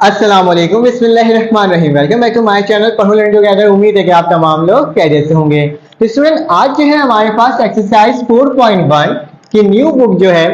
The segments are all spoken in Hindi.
अस्सलाम वालेकुम, बिस्मिल्लाहिर्रहमानिर्रहीम। Welcome back to my channel Padho learn together. उम्मीद है कि आप तमाम लोग खैरियत से होंगे। तो स्टूडेंट, आज जो है हमारे पास एक्सरसाइज 4.1 की न्यू बुक जो है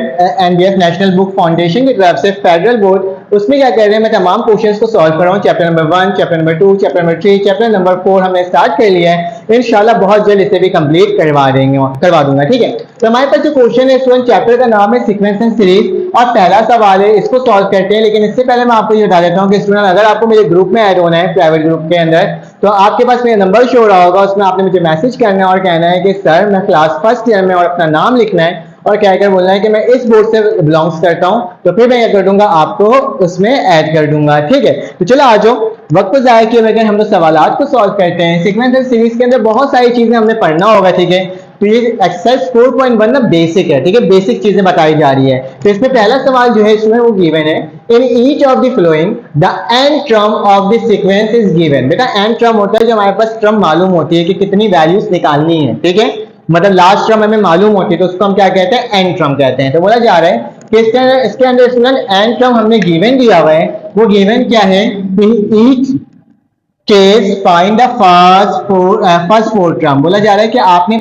एनबीएफ नेशनल बुक फाउंडेशन की तरफ से फेडरल बोर्ड, उसमें क्या कर रहे हैं, मैं तमाम क्वेश्चंस को सॉल्व कर रहा हूँ। Chapter number 1, chapter number 2, chapter number 3, chapter number 4 हमने स्टार्ट कर लिया है। इंशाल्लाह बहुत जल्द इसे भी कंप्लीट करवा दूंगा। ठीक है, तो हमारे पास जो क्वेश्चन है स्टूडेंट, चैप्टर का नाम है सीक्वेंस एंड सीरीज और पहला सवाल है, इसको सॉल्व करते हैं। लेकिन इससे पहले मैं आपको ये बता देता हूँ कि स्टूडेंट, अगर आपको मेरे ग्रुप में ऐड होना है प्राइवेट ग्रुप के अंदर, तो आपके पास मेरा नंबर शो हो रहा होगा, उसमें आपने मुझे मैसेज करना है और कहना है कि सर मैं क्लास फर्स्ट ईयर में, और अपना नाम लिखना है और कहकर बोलना है कि मैं इस बोर्ड से बिलोंग्स करता हूं। तो फिर मैं क्या कर दूंगा, आपको उसमें ऐड कर दूंगा। ठीक है, तो चलो आ जाओ, वक्त को जाया किए बगैर हम लोग सवालात को सॉल्व करते हैं। सीक्वेंस एंड सीरीज के अंदर बहुत सारी चीजें हमने पढ़ना होगा। ठीक है, तो ये एक्सरसाइज 4.1 ना बेसिक है। ठीक है, बेसिक चीजें बताई जा रही है। तो इसमें पहला सवाल जो है इसमें वो गिवन है, in each of the flowing the end term of the sequence is given. बेटा एंड टर्म होता है जो हमारे पास टर्म मालूम होती है कि कितनी वैल्यूज निकालनी है। ठीक है, मतलब लास्ट टर्म हमें मालूम होती है तो उसको हम क्या कहते हैं, एंड टर्म कहते हैं। तो बोला जा रहा है कि इसके अंदर स्टूडेंट एंड टर्म हमने गिवन दिया हुआ है। वो गिवन क्या है, in each case find the first four term. बोला जा रहा है कि आपने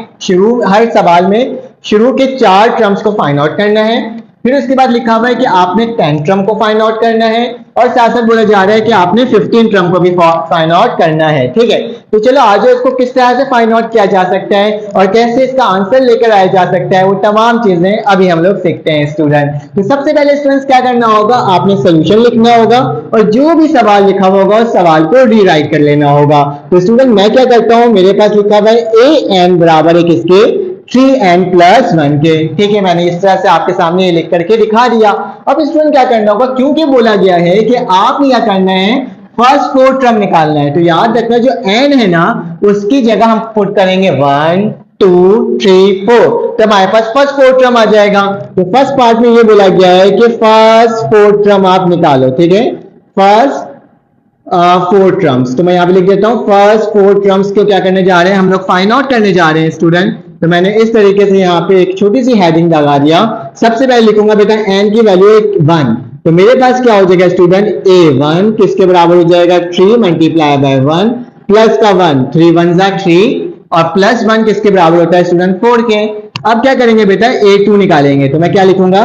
हर सवाल में शुरू के 4 टर्म्स को फाइंड आउट करना है। फिर उसके बाद लिखा हुआ है कि आपने 10 टर्म को फाइंड आउट करना है, और साथ साथ बोला जा रहा है कि आपने 15 टर्म को भी फाइंड आउट करना है। ठीक है, तो चलो आज इसको किस तरह से फाइंड आउट किया जा सकता है और कैसे इसका आंसर लेकर आया जा सकता है, वो तमाम चीजें अभी हम लोग सीखते हैं स्टूडेंट। तो सबसे पहले स्टूडेंट्स क्या करना होगा, आपने सोल्यूशन लिखना होगा और जो भी सवाल लिखा होगा उस सवाल को रीराइट कर लेना होगा। तो स्टूडेंट मैं क्या करता हूं, मेरे पास लिखा हुआ है ए एन बराबर है किसके, 3n+1 के। ठीक है, मैंने इस तरह से आपके सामने ये लिख करके दिखा दिया। अब स्टूडेंट क्या करना होगा, क्योंकि बोला गया है कि आपने क्या करना है, फर्स्ट 4 टर्म निकालना है। तो याद रखना जो n है ना, उसकी जगह हम पुट करेंगे 1 2 3 4, तो हमारे पास फर्स्ट 4 टर्म आ जाएगा। तो फर्स्ट पार्ट में ये बोला गया है कि फर्स्ट 4 टर्म आप निकालो। ठीक है, फर्स्ट 4 टर्म्स, तो मैं यहाँ पे लिख देता हूँ फर्स्ट 4 टर्म्स को क्या करने जा रहे हैं, हम लोग फाइंड आउट करने जा रहे हैं स्टूडेंट। तो मैंने इस तरीके से यहाँ पे एक छोटी सी हेडिंग लगा दिया। सबसे पहले लिखूंगा बेटा n की वैल्यू 1, तो मेरे पास क्या हो जाएगा स्टूडेंट, a1 किसके बराबर हो जाएगा, 3 मल्टीप्लाई बाय 1 प्लस का 1, 3 1 जा 3, और प्लस 1 किसके बराबर होता है स्टूडेंट, 4 के। अब क्या करेंगे बेटा, a2 निकालेंगे। तो मैं क्या लिखूंगा,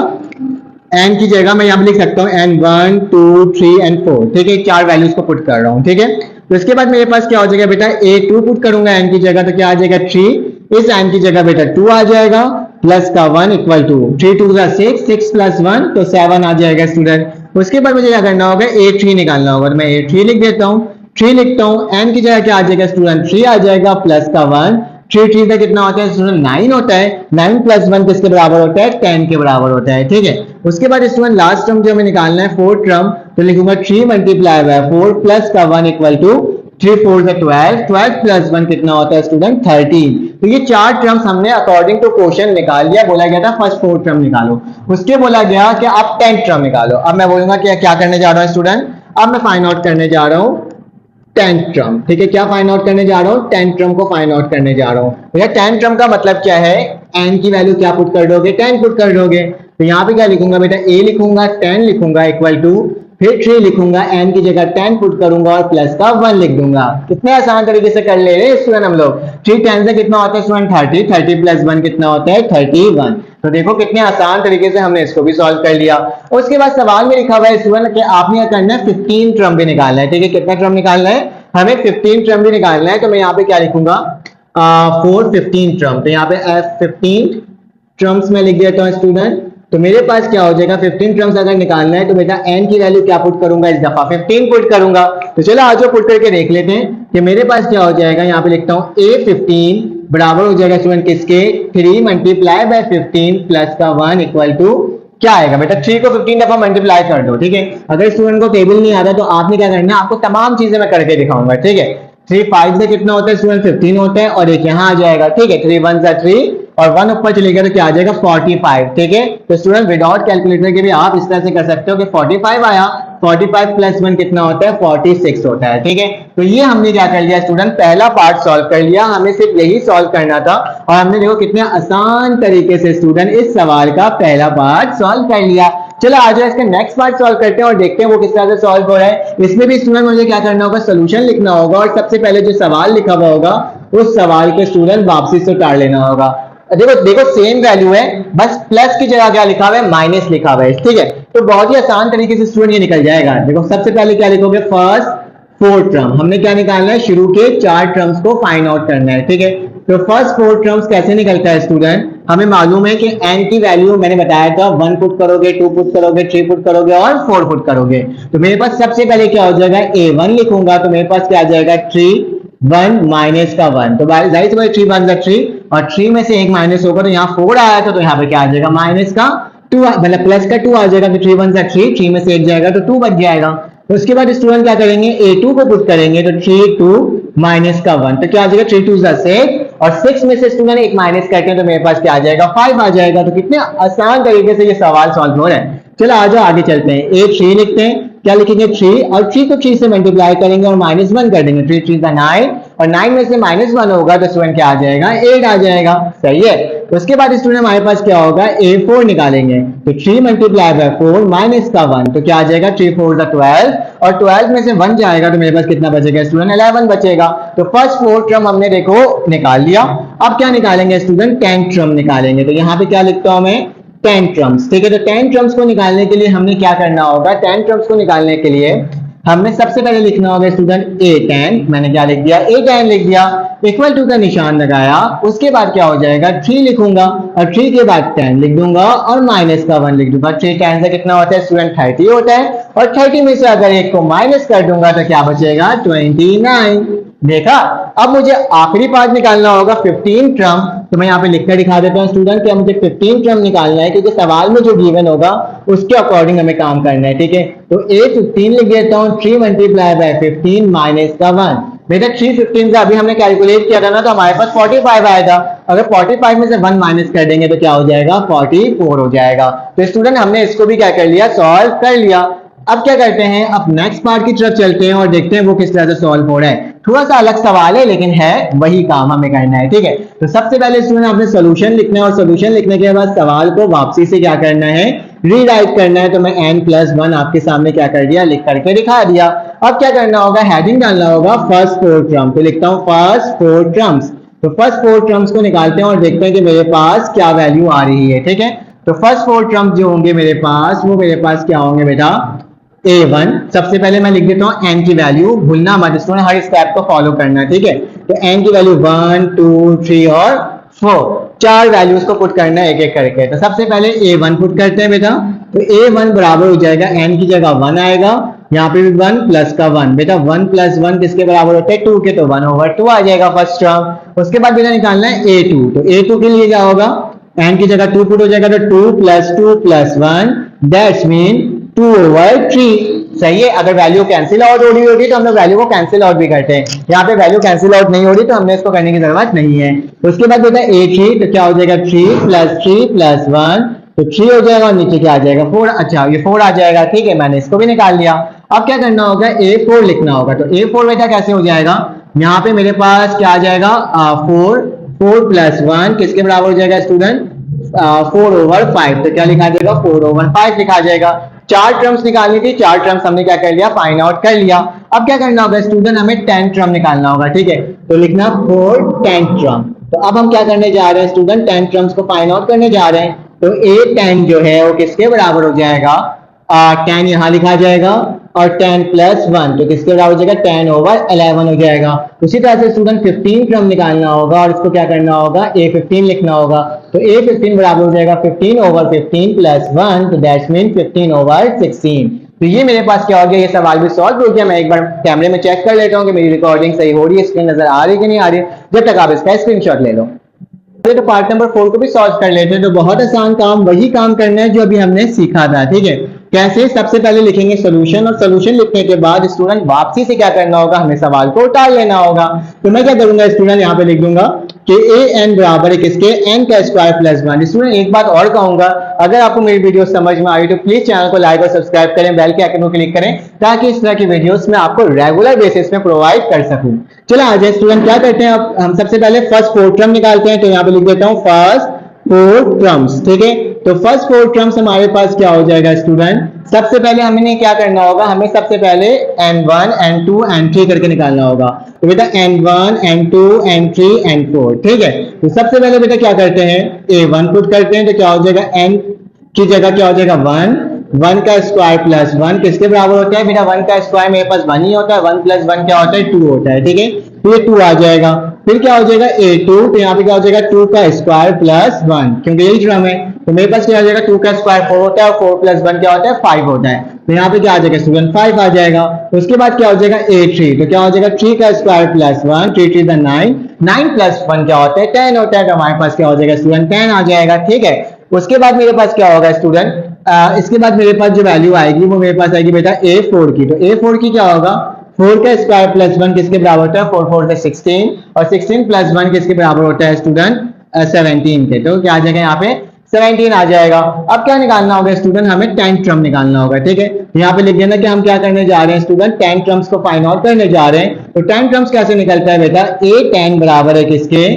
n की जगह मैं यहाँ पे लिख सकता हूँ n 1 2 3 एंड 4। ठीक है, 4 वैल्यूज को पुट कर रहा हूँ। ठीक है, तो इसके बाद मेरे पास क्या हो जाएगा बेटा, a2 पुट करूंगा n की जगह, तो क्या आ जाएगा 3, इस n की जगह बेटा 2 आ जाएगा, प्लस का 1 इक्वल टू 3 2 6 6 प्लस 1 तो 7 आ जाएगा स्टूडेंट। उसके बाद मुझे क्या करना होगा, a3 निकालना होगा। तो मैं a3 लिख देता हूँ, 3 लिखता हूँ, n की जगह क्या आ जाएगा स्टूडेंट, 3 आ जाएगा, प्लस का 1, 3 3 का कितना होता है स्टूडेंट, 9 होता है। 9 प्लस 1 किसके बराबर होता है, 10 के बराबर होता है। ठीक है, उसके बाद स्टूडेंट लास्ट टर्म जो हमें निकालना है 4 टर्म, तो लिखूंगा 3 मल्टीप्लाई बाय 4 प्लस का 1 इक्वल टू 3 4 से 12, 12 प्लस 1 कितना होता है स्टूडेंट, 13। तो ये 4 टर्म्स हमने अकॉर्डिंग टू क्वेश्चन निकाल लिया। बोला गया था फर्स्ट 4 टर्म निकालो, उसके बोला गया कि आप 10 टर्म निकालो। अब मैं बोलूंगा कि क्या करने जा रहा हूँ स्टूडेंट, अब मैं फाइंड आउट करने जा रहा हूँ 10 टर्म। ठीक है, क्या फाइंड आउट करने जा रहा हूँ, 10 टर्म को फाइंड आउट करने जा रहा हूँ। भैया 10 टर्म का मतलब क्या है, n की वैल्यू क्या पुट कर दोगे, 10 पुट कर दोगे। तो यहाँ पे क्या लिखूंगा बेटा, a लिखूंगा, 10 लिखूंगा इक्वल टू, फिर 3 लिखूंगा, n की जगह 10 पुट करूंगा और प्लस का 1 लिख दूंगा। कितने आसान तरीके से कर ले रहे हैं स्टूडेंट हम लोग। 3 10 से कितना होता है स्टूडेंट, 30, 30 प्लस 1 कितना होता है, 31। तो देखो कितने आसान तरीके से हमने इसको भी सॉल्व कर लिया। और उसके बाद सवाल में लिखा हुआ है स्टूडेंट कि आपने क्या करना है, 15 टर्म भी निकालना है। ठीक है, कितना टर्म निकालना है, हमें 15 टर्म भी निकालना है। तो मैं यहाँ पे क्या लिखूंगा, 4 15 टर्म, तो यहाँ पे 15 टर्म्स में लिख देता हूँ स्टूडेंट। तो मेरे पास क्या हो जाएगा, 15 टर्म्स अगर निकालना है तो बेटा n की वैल्यू क्या पुट करूंगा, इस दफा 15 पुट करूंगा। तो चलो आज पुट करके देख लेते हैं कि मेरे पास क्या हो जाएगा। यहाँ पे लिखता हूँ a15 बराबर हो जाएगा स्टूडेंट किसके, 3 मल्टीप्लाई बाय 15 प्लस का 1 इक्वल टू क्या आएगा बेटा, 3 को 15 दफा मल्टीप्लाई कर दो। ठीक है, अगर स्टूडेंट को टेबल नहीं आता तो आपने क्या करना है, आपको तमाम चीजें मैं करके दिखाऊंगा। ठीक है, 3 5 से कितना होता है स्टूडेंट, 15 होता है, और एक यहाँ आ जाएगा। ठीक है, 3 1 3 और 1 ऊपर चलेगा तो क्या आ जाएगा, 45। ठीक है, तो स्टूडेंट विदाउट कैलकुलेटर के भी आप इस तरह से कर सकते हो कि 45 आया, 45 प्लस 1 कितना होता है, 46 होता है। ठीक है, तो ये हमने क्या कर लिया स्टूडेंट, पहला पार्ट सॉल्व कर लिया। हमें सिर्फ यही सॉल्व करना था और हमने देखो कितने आसान तरीके से स्टूडेंट इस सवाल का पहला पार्ट सॉल्व कर लिया। चलो आ जाओ इसका नेक्स्ट पार्ट सॉल्व करते हैं और देखते हैं वो किस तरह से सॉल्व हो रहा है। इसमें भी स्टूडेंट मुझे क्या करना होगा, सोल्यूशन लिखना होगा और सबसे पहले जो सवाल लिखा हुआ होगा उस सवाल के स्टूडेंट वापसी से उतार लेना होगा। देखो देखो सेम वैल्यू है, बस प्लस की जगह क्या लिखा हुआ है, माइनस लिखा हुआ है, ठीक है। तो बहुत ही आसान तरीके से स्टूडेंट ये निकल जाएगा। देखो सबसे पहले क्या लिखोगे, फर्स्ट फोर टर्म हमने क्या निकालना है, शुरू के 4 टर्म्स को फाइंड आउट करना है, ठीक है। तो फर्स्ट 4 टर्म्स कैसे निकलता है स्टूडेंट, हमें मालूम है कि n की वैल्यू मैंने बताया था 1 पुट करोगे, 2 पुट करोगे, 3 पुट करोगे और 4 पुट करोगे। तो मेरे पास सबसे पहले क्या हो जाएगा, a1 लिखूंगा तो मेरे पास क्या आ जाएगा 3 1 माइनस का 1, तो जाहिर सी बात 3 1 जा 3 और 3 में से एक माइनस होगा तो यहाँ 4 आया था, तो यहाँ पे क्या आ जाएगा माइनस का 2, मतलब प्लस का 2 आ जाएगा। तो 3 1 जा 3, 3 में से एक जाएगा तो 2 बच जाएगा। तो उसके बाद स्टूडेंट क्या करेंगे, a2 को पुट करेंगे तो 3 2 माइनस का 1, तो क्या आ जाएगा 3 2 जा 6 और 6 में से स्टूडेंट एक माइनस करते हैं तो मेरे पास क्या आ जाएगा 5 आ जाएगा। तो कितने आसान तरीके से ये सवाल सॉल्व हो रहा है। चलो आ जाओ आगे चलते हैं। a3 लिखते हैं, क्या लिखेंगे 3 और 3 को 3 से मल्टीप्लाई करेंगे और -1 कर देंगे, 3 3 9 और 9 में से -1 होगा तो स्टूडेंट क्या आ जाएगा 8 आ जाएगा, सही है। तो उसके बाद स्टूडेंट हमारे पास क्या होगा, a4 निकालेंगे तो 3 मल्टीप्लाई बाय 4 माइनस का 1, तो क्या आ जाएगा 3 4 12 और 12 में से 1 जाएगा तो मेरे पास कितना बचेगा स्टूडेंट 11 बचेगा। तो फर्स्ट 4 टर्म हमने देखो निकाल लिया। अब क्या निकालेंगे स्टूडेंट, 10 टर्म निकालेंगे। तो यहाँ पे क्या लिखता हूं मैं 10 टर्म्स, ठीक है। तो 10 टर्म्स को निकालने के लिए हमने क्या करना होगा, 10 टर्म्स को निकालने के लिए हमने सबसे पहले लिखना होगा स्टूडेंट a10, मैंने क्या लिख दिया a10 लिख दिया, इक्वल टू का निशान लगाया। उसके बाद क्या हो जाएगा 3 लिखूंगा और 3 के बाद 10 लिख दूंगा और माइनस का 1 लिख दूंगा। 3 10 से कितना होता है स्टूडेंट 30 होता है और 30 में से अगर एक को माइनस कर दूंगा तो क्या बचेगा 29। देखा। अब मुझे आखिरी पार्ट निकालना होगा 15 टर्म, तो मैं यहाँ पे लिखकर दिखा देता हूँ स्टूडेंट कि मुझे 15 टर्म निकालना है क्योंकि सवाल में जो गिवन होगा उसके अकॉर्डिंग हमें काम करना है, ठीक है। तो a15 लिख देता हूँ, 3 मल्टीप्लाई बाय 15 माइनस का 1। बेटा 3 15 से अभी हमने कैलकुलेट किया था ना, तो हमारे पास 45 आया था। अगर 45 में से 1 माइनस कर देंगे तो क्या हो जाएगा 44 हो जाएगा। तो स्टूडेंट हमने इसको भी क्या कर लिया, सॉल्व कर लिया। अब क्या करते हैं, अब नेक्स्ट पार्ट की तरफ चलते हैं और देखते हैं वो किस तरह से सॉल्व हो रहा है। थोड़ा सा अलग सवाल है लेकिन है वही काम हमें करना है, ठीक है। तो सबसे पहले स्टूडेंट आपने सॉल्यूशन लिखना है और सॉल्यूशन लिखने के बाद सवाल को वापसी से क्या करना है, रीराइट करना है। तो मैं n+1 आपके सामने क्या कर दिया, लिख करके दिखा दिया। अब क्या करना होगा, हेडिंग डालना होगा फर्स्ट 4 टर्म, तो लिखता हूं फर्स्ट 4 टर्म्स। तो फर्स्ट 4 टर्म्स को निकालते हैं और देखते हैं कि मेरे पास क्या वैल्यू आ रही है, ठीक है। तो फर्स्ट 4 टर्म्स जो होंगे मेरे पास, वो मेरे पास क्या होंगे बेटा, a1। सबसे पहले मैं लिख देता हूं n की वैल्यू, भूलना मत स्टूडेंट, हर स्टेप को फॉलो करना है, ठीक है। तो n की वैल्यू 1 2 3 और 4, 4 वैल्यूज को पुट करना है एक एक करके। तो सबसे पहले a1 पुट करते हैं बेटा, तो a1 बराबर हो जाएगा n की जगह 1 आएगा, यहाँ पे भी 1 प्लस का 1। बेटा 1 प्लस 1 किसके बराबर होता है 2 के, तो 1/2 आ जाएगा फर्स्ट टर्म। उसके बाद बेटा निकालना है a2, तो a2 के लिए क्या होगा, n की जगह 2 पुट हो जाएगा, तो 2 + 2 + 1 दैट्स मीन 2/3, सही है। अगर वैल्यू कैंसिल आउट हो रही होगी तो हम लोग वैल्यू को कैंसिल आउट भी करते हैं, यहाँ पे वैल्यू कैंसिल आउट नहीं हो रही तो हमने इसको करने की जरूरत नहीं है। तो उसके बाद बेटा a3, तो क्या हो जाएगा 3 + 3 + 1, तो 3 हो जाएगा और नीचे क्या आ जाएगा 4। अच्छा ये 4 आ जाएगा, ठीक है, मैंने इसको भी निकाल लिया। अब क्या करना होगा, a4 लिखना होगा। तो a4 बेटा कैसे हो जाएगा, यहाँ पे मेरे पास क्या आ जाएगा 4 + 1 किसके बराबर हो जाएगा स्टूडेंट 4/5, तो क्या लिखा जाएगा 4/5 लिखा जाएगा। 4 टर्म्स निकालनी थी, 4 टर्म्स हमने क्या कर लिया, फाइंड आउट कर लिया। अब क्या करना होगा स्टूडेंट, हमें 10 टर्म निकालना होगा, ठीक है। तो लिखना 4 10 टर्म। तो अब हम क्या करने जा रहे हैं स्टूडेंट, 10 टर्म्स को फाइंड आउट करने जा रहे हैं। तो a10 जो है वो किसके बराबर हो जाएगा, 10 यहाँ लिखा जाएगा और 10 + 1 तो किसके बराबर हो जाएगा 10/11 हो जाएगा। उसी तरह से स्टूडेंट 15 टर्म निकालना होगा और इसको क्या करना होगा, a15 लिखना होगा। तो a15 बराबर हो जाएगा 15/15 + 1, तो दैट्स मीन 15/16। तो ये मेरे पास क्या हो गया, ये सवाल भी सॉल्व हो गया। मैं एक बार कैमरे में चेक कर लेता हूँ कि मेरी रिकॉर्डिंग सही हो रही है, स्क्रीन नजर आ रही है कि नहीं आ रही है। जब तक आप इसका स्क्रीनशॉट ले लो। तो पार्ट नंबर 4 को भी सॉल्व कर लेते हैं। तो बहुत आसान काम, वही काम करना है जो अभी हमने सीखा था, ठीक है। कैसे, सबसे पहले लिखेंगे सॉल्यूशन और सॉल्यूशन लिखने के बाद स्टूडेंट वापसी से क्या करना होगा, हमें सवाल को उतार लेना होगा। तो मैं क्या करूंगा स्टूडेंट, यहाँ पे लिख दूंगा कि an बराबर है किसके, n का स्क्वायर प्लस 1। स्टूडेंट एक बात और कहूंगा, अगर आपको मेरी वीडियो समझ में आई तो प्लीज चैनल को लाइक और सब्सक्राइब करें, बेल के आइकन को क्लिक करें ताकि इस तरह की वीडियोस मैं आपको रेगुलर बेसिस में प्रोवाइड कर सकूं। चलो आ जाए स्टूडेंट, क्या करते हैं अब हम सबसे पहले फर्स्ट 4 टर्म निकालते हैं। तो यहाँ पे लिख देता हूँ फर्स्ट फोर टर्म्स, ठीक है। तो फर्स्ट फोर टर्म्स हमारे पास क्या हो जाएगा स्टूडेंट, सबसे पहले हमें क्या करना होगा, हमें सबसे पहले n1 n2 n3 करके निकालना होगा। तो बेटा n1 n2 n3 n4, ठीक है। तो सबसे पहले बेटा क्या करते हैं, a1 पुट करते हैं, तो क्या हो जाएगा n की जगह क्या हो जाएगा 1, 1 का स्क्वायर प्लस 1 किसके बराबर होता है बेटा, 1 का स्क्वायर मेरे पास 1 ही होता है, 1 प्लस 1 क्या होता है 2 होता है, ठीक है। तो ये 2 आ जाएगा, फिर क्या हो जाएगा a2, तो यहाँ पे क्या हो जाएगा 2 का स्क्वायर प्लस 1, क्योंकि यही टर्म है। तो मेरे पास क्या हो जाएगा 2 का स्क्वायर 4 होता है और 4 प्लस 1 क्या होता है 5 होता है। तो यहाँ पे क्या आ जाएगा स्टूडेंट 5 आ जाएगा। उसके बाद क्या हो जाएगा a3, तो क्या हो जाएगा 3 का स्क्वायर प्लस 1, 3 3 9, 9 प्लस 1 क्या होता है 10 होता है। तो हमारे पास क्या हो जाएगा स्टूडेंट 10 आ जाएगा, ठीक है। उसके बाद मेरे पास क्या होगा स्टूडेंट, इसके बाद मेरे पास जो वैल्यू आएगी वो मेरे पास आएगी बेटा a4 की। तो a4 की क्या होगा, 4 का स्क्वायर प्लस 1 किसके बराबर होता है, 4 4 से 16, और 16 प्लस 1 किसके बराबर होता है स्टूडेंट 17 के। तो क्या आ जाएगा यहाँ पे 17 आ जाएगा। अब क्या निकालना होगा स्टूडेंट, हमें 10 टर्म निकालना होगा, ठीक है। यहाँ पे लिख देना कि हम क्या करने जा रहे हैं स्टूडेंट, 10 टर्म्स को फाइंड आउट करने जा रहे हैं। तो 10 टर्म्स कैसे निकलता है बेटा, a10 बराबर है किसके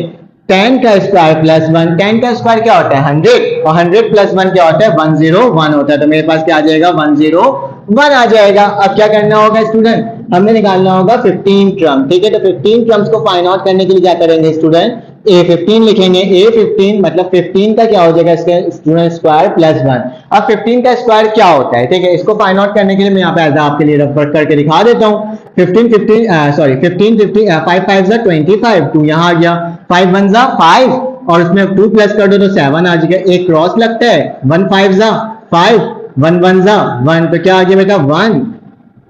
10 का स्क्वायर प्लस 1, 10 का स्क्वायर क्या होता है 100, और 100 प्लस 1 क्या होता है 101 होता है। तो मेरे पास क्या आ जाएगा 101 आ जाएगा। अब क्या करना होगा स्टूडेंट, हमें निकालना होगा 15 टर्म, ठीक है। तो 15 टर्म्स को फाइंड आउट करने के लिए क्या करेंगे स्टूडेंट, a15 लिखेंगे, a15 मतलब 15 का क्या हो जाएगा इसके स्टूडेंट स्क्वायर प्लस 1। अब 15 का स्क्वायर क्या होता है, ठीक है। इसको फाइंड आउट करने के लिए मैं यहाँ पे ऐसा आपके लिए रफ करके दिखा देता हूँ। 15 15 सॉरी 15 15 5 5 जा 25, 2 यहाँ आ गया, 5 1 जा 5, और उसमें 2 प्लस कर दो तो 7 आ जाएगा, एक क्रॉस लगता है, 1 5 जा 5, 1 1 जा 1, तो क्या आ गया बेटा 1।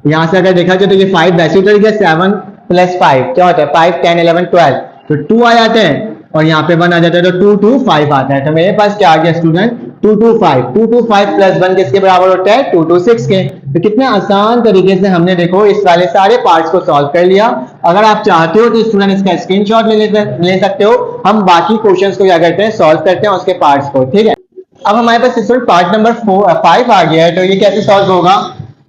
यहां से अगर देखा जाए तो ये 5 वैसे उतर गया, 7 प्लस 5 क्या होता है 5 10 11 12, तो 2 आ जाते हैं, और यहाँ पे 1 आ जाता है, तो 2 2 5 आता है। तो मेरे पास क्या आ गया स्टूडेंट 2 2 5, 2 2 5 प्लस 1 किसके बराबर होता है 2 2 6 के। तो कितने आसान तरीके से हमने देखो इस वाले सारे पार्ट्स को सॉल्व कर लिया। अगर आप चाहते हो तो स्टूडेंट इसका स्क्रीनशॉट ले सकते हो, हम बाकी क्वेश्चंस को क्या करते हैं सॉल्व करते हैं उसके पार्ट्स को, ठीक है। अब हमारे पास स्टूडेंट पार्ट नंबर 5 आ गया है, तो ये कैसे सॉल्व होगा,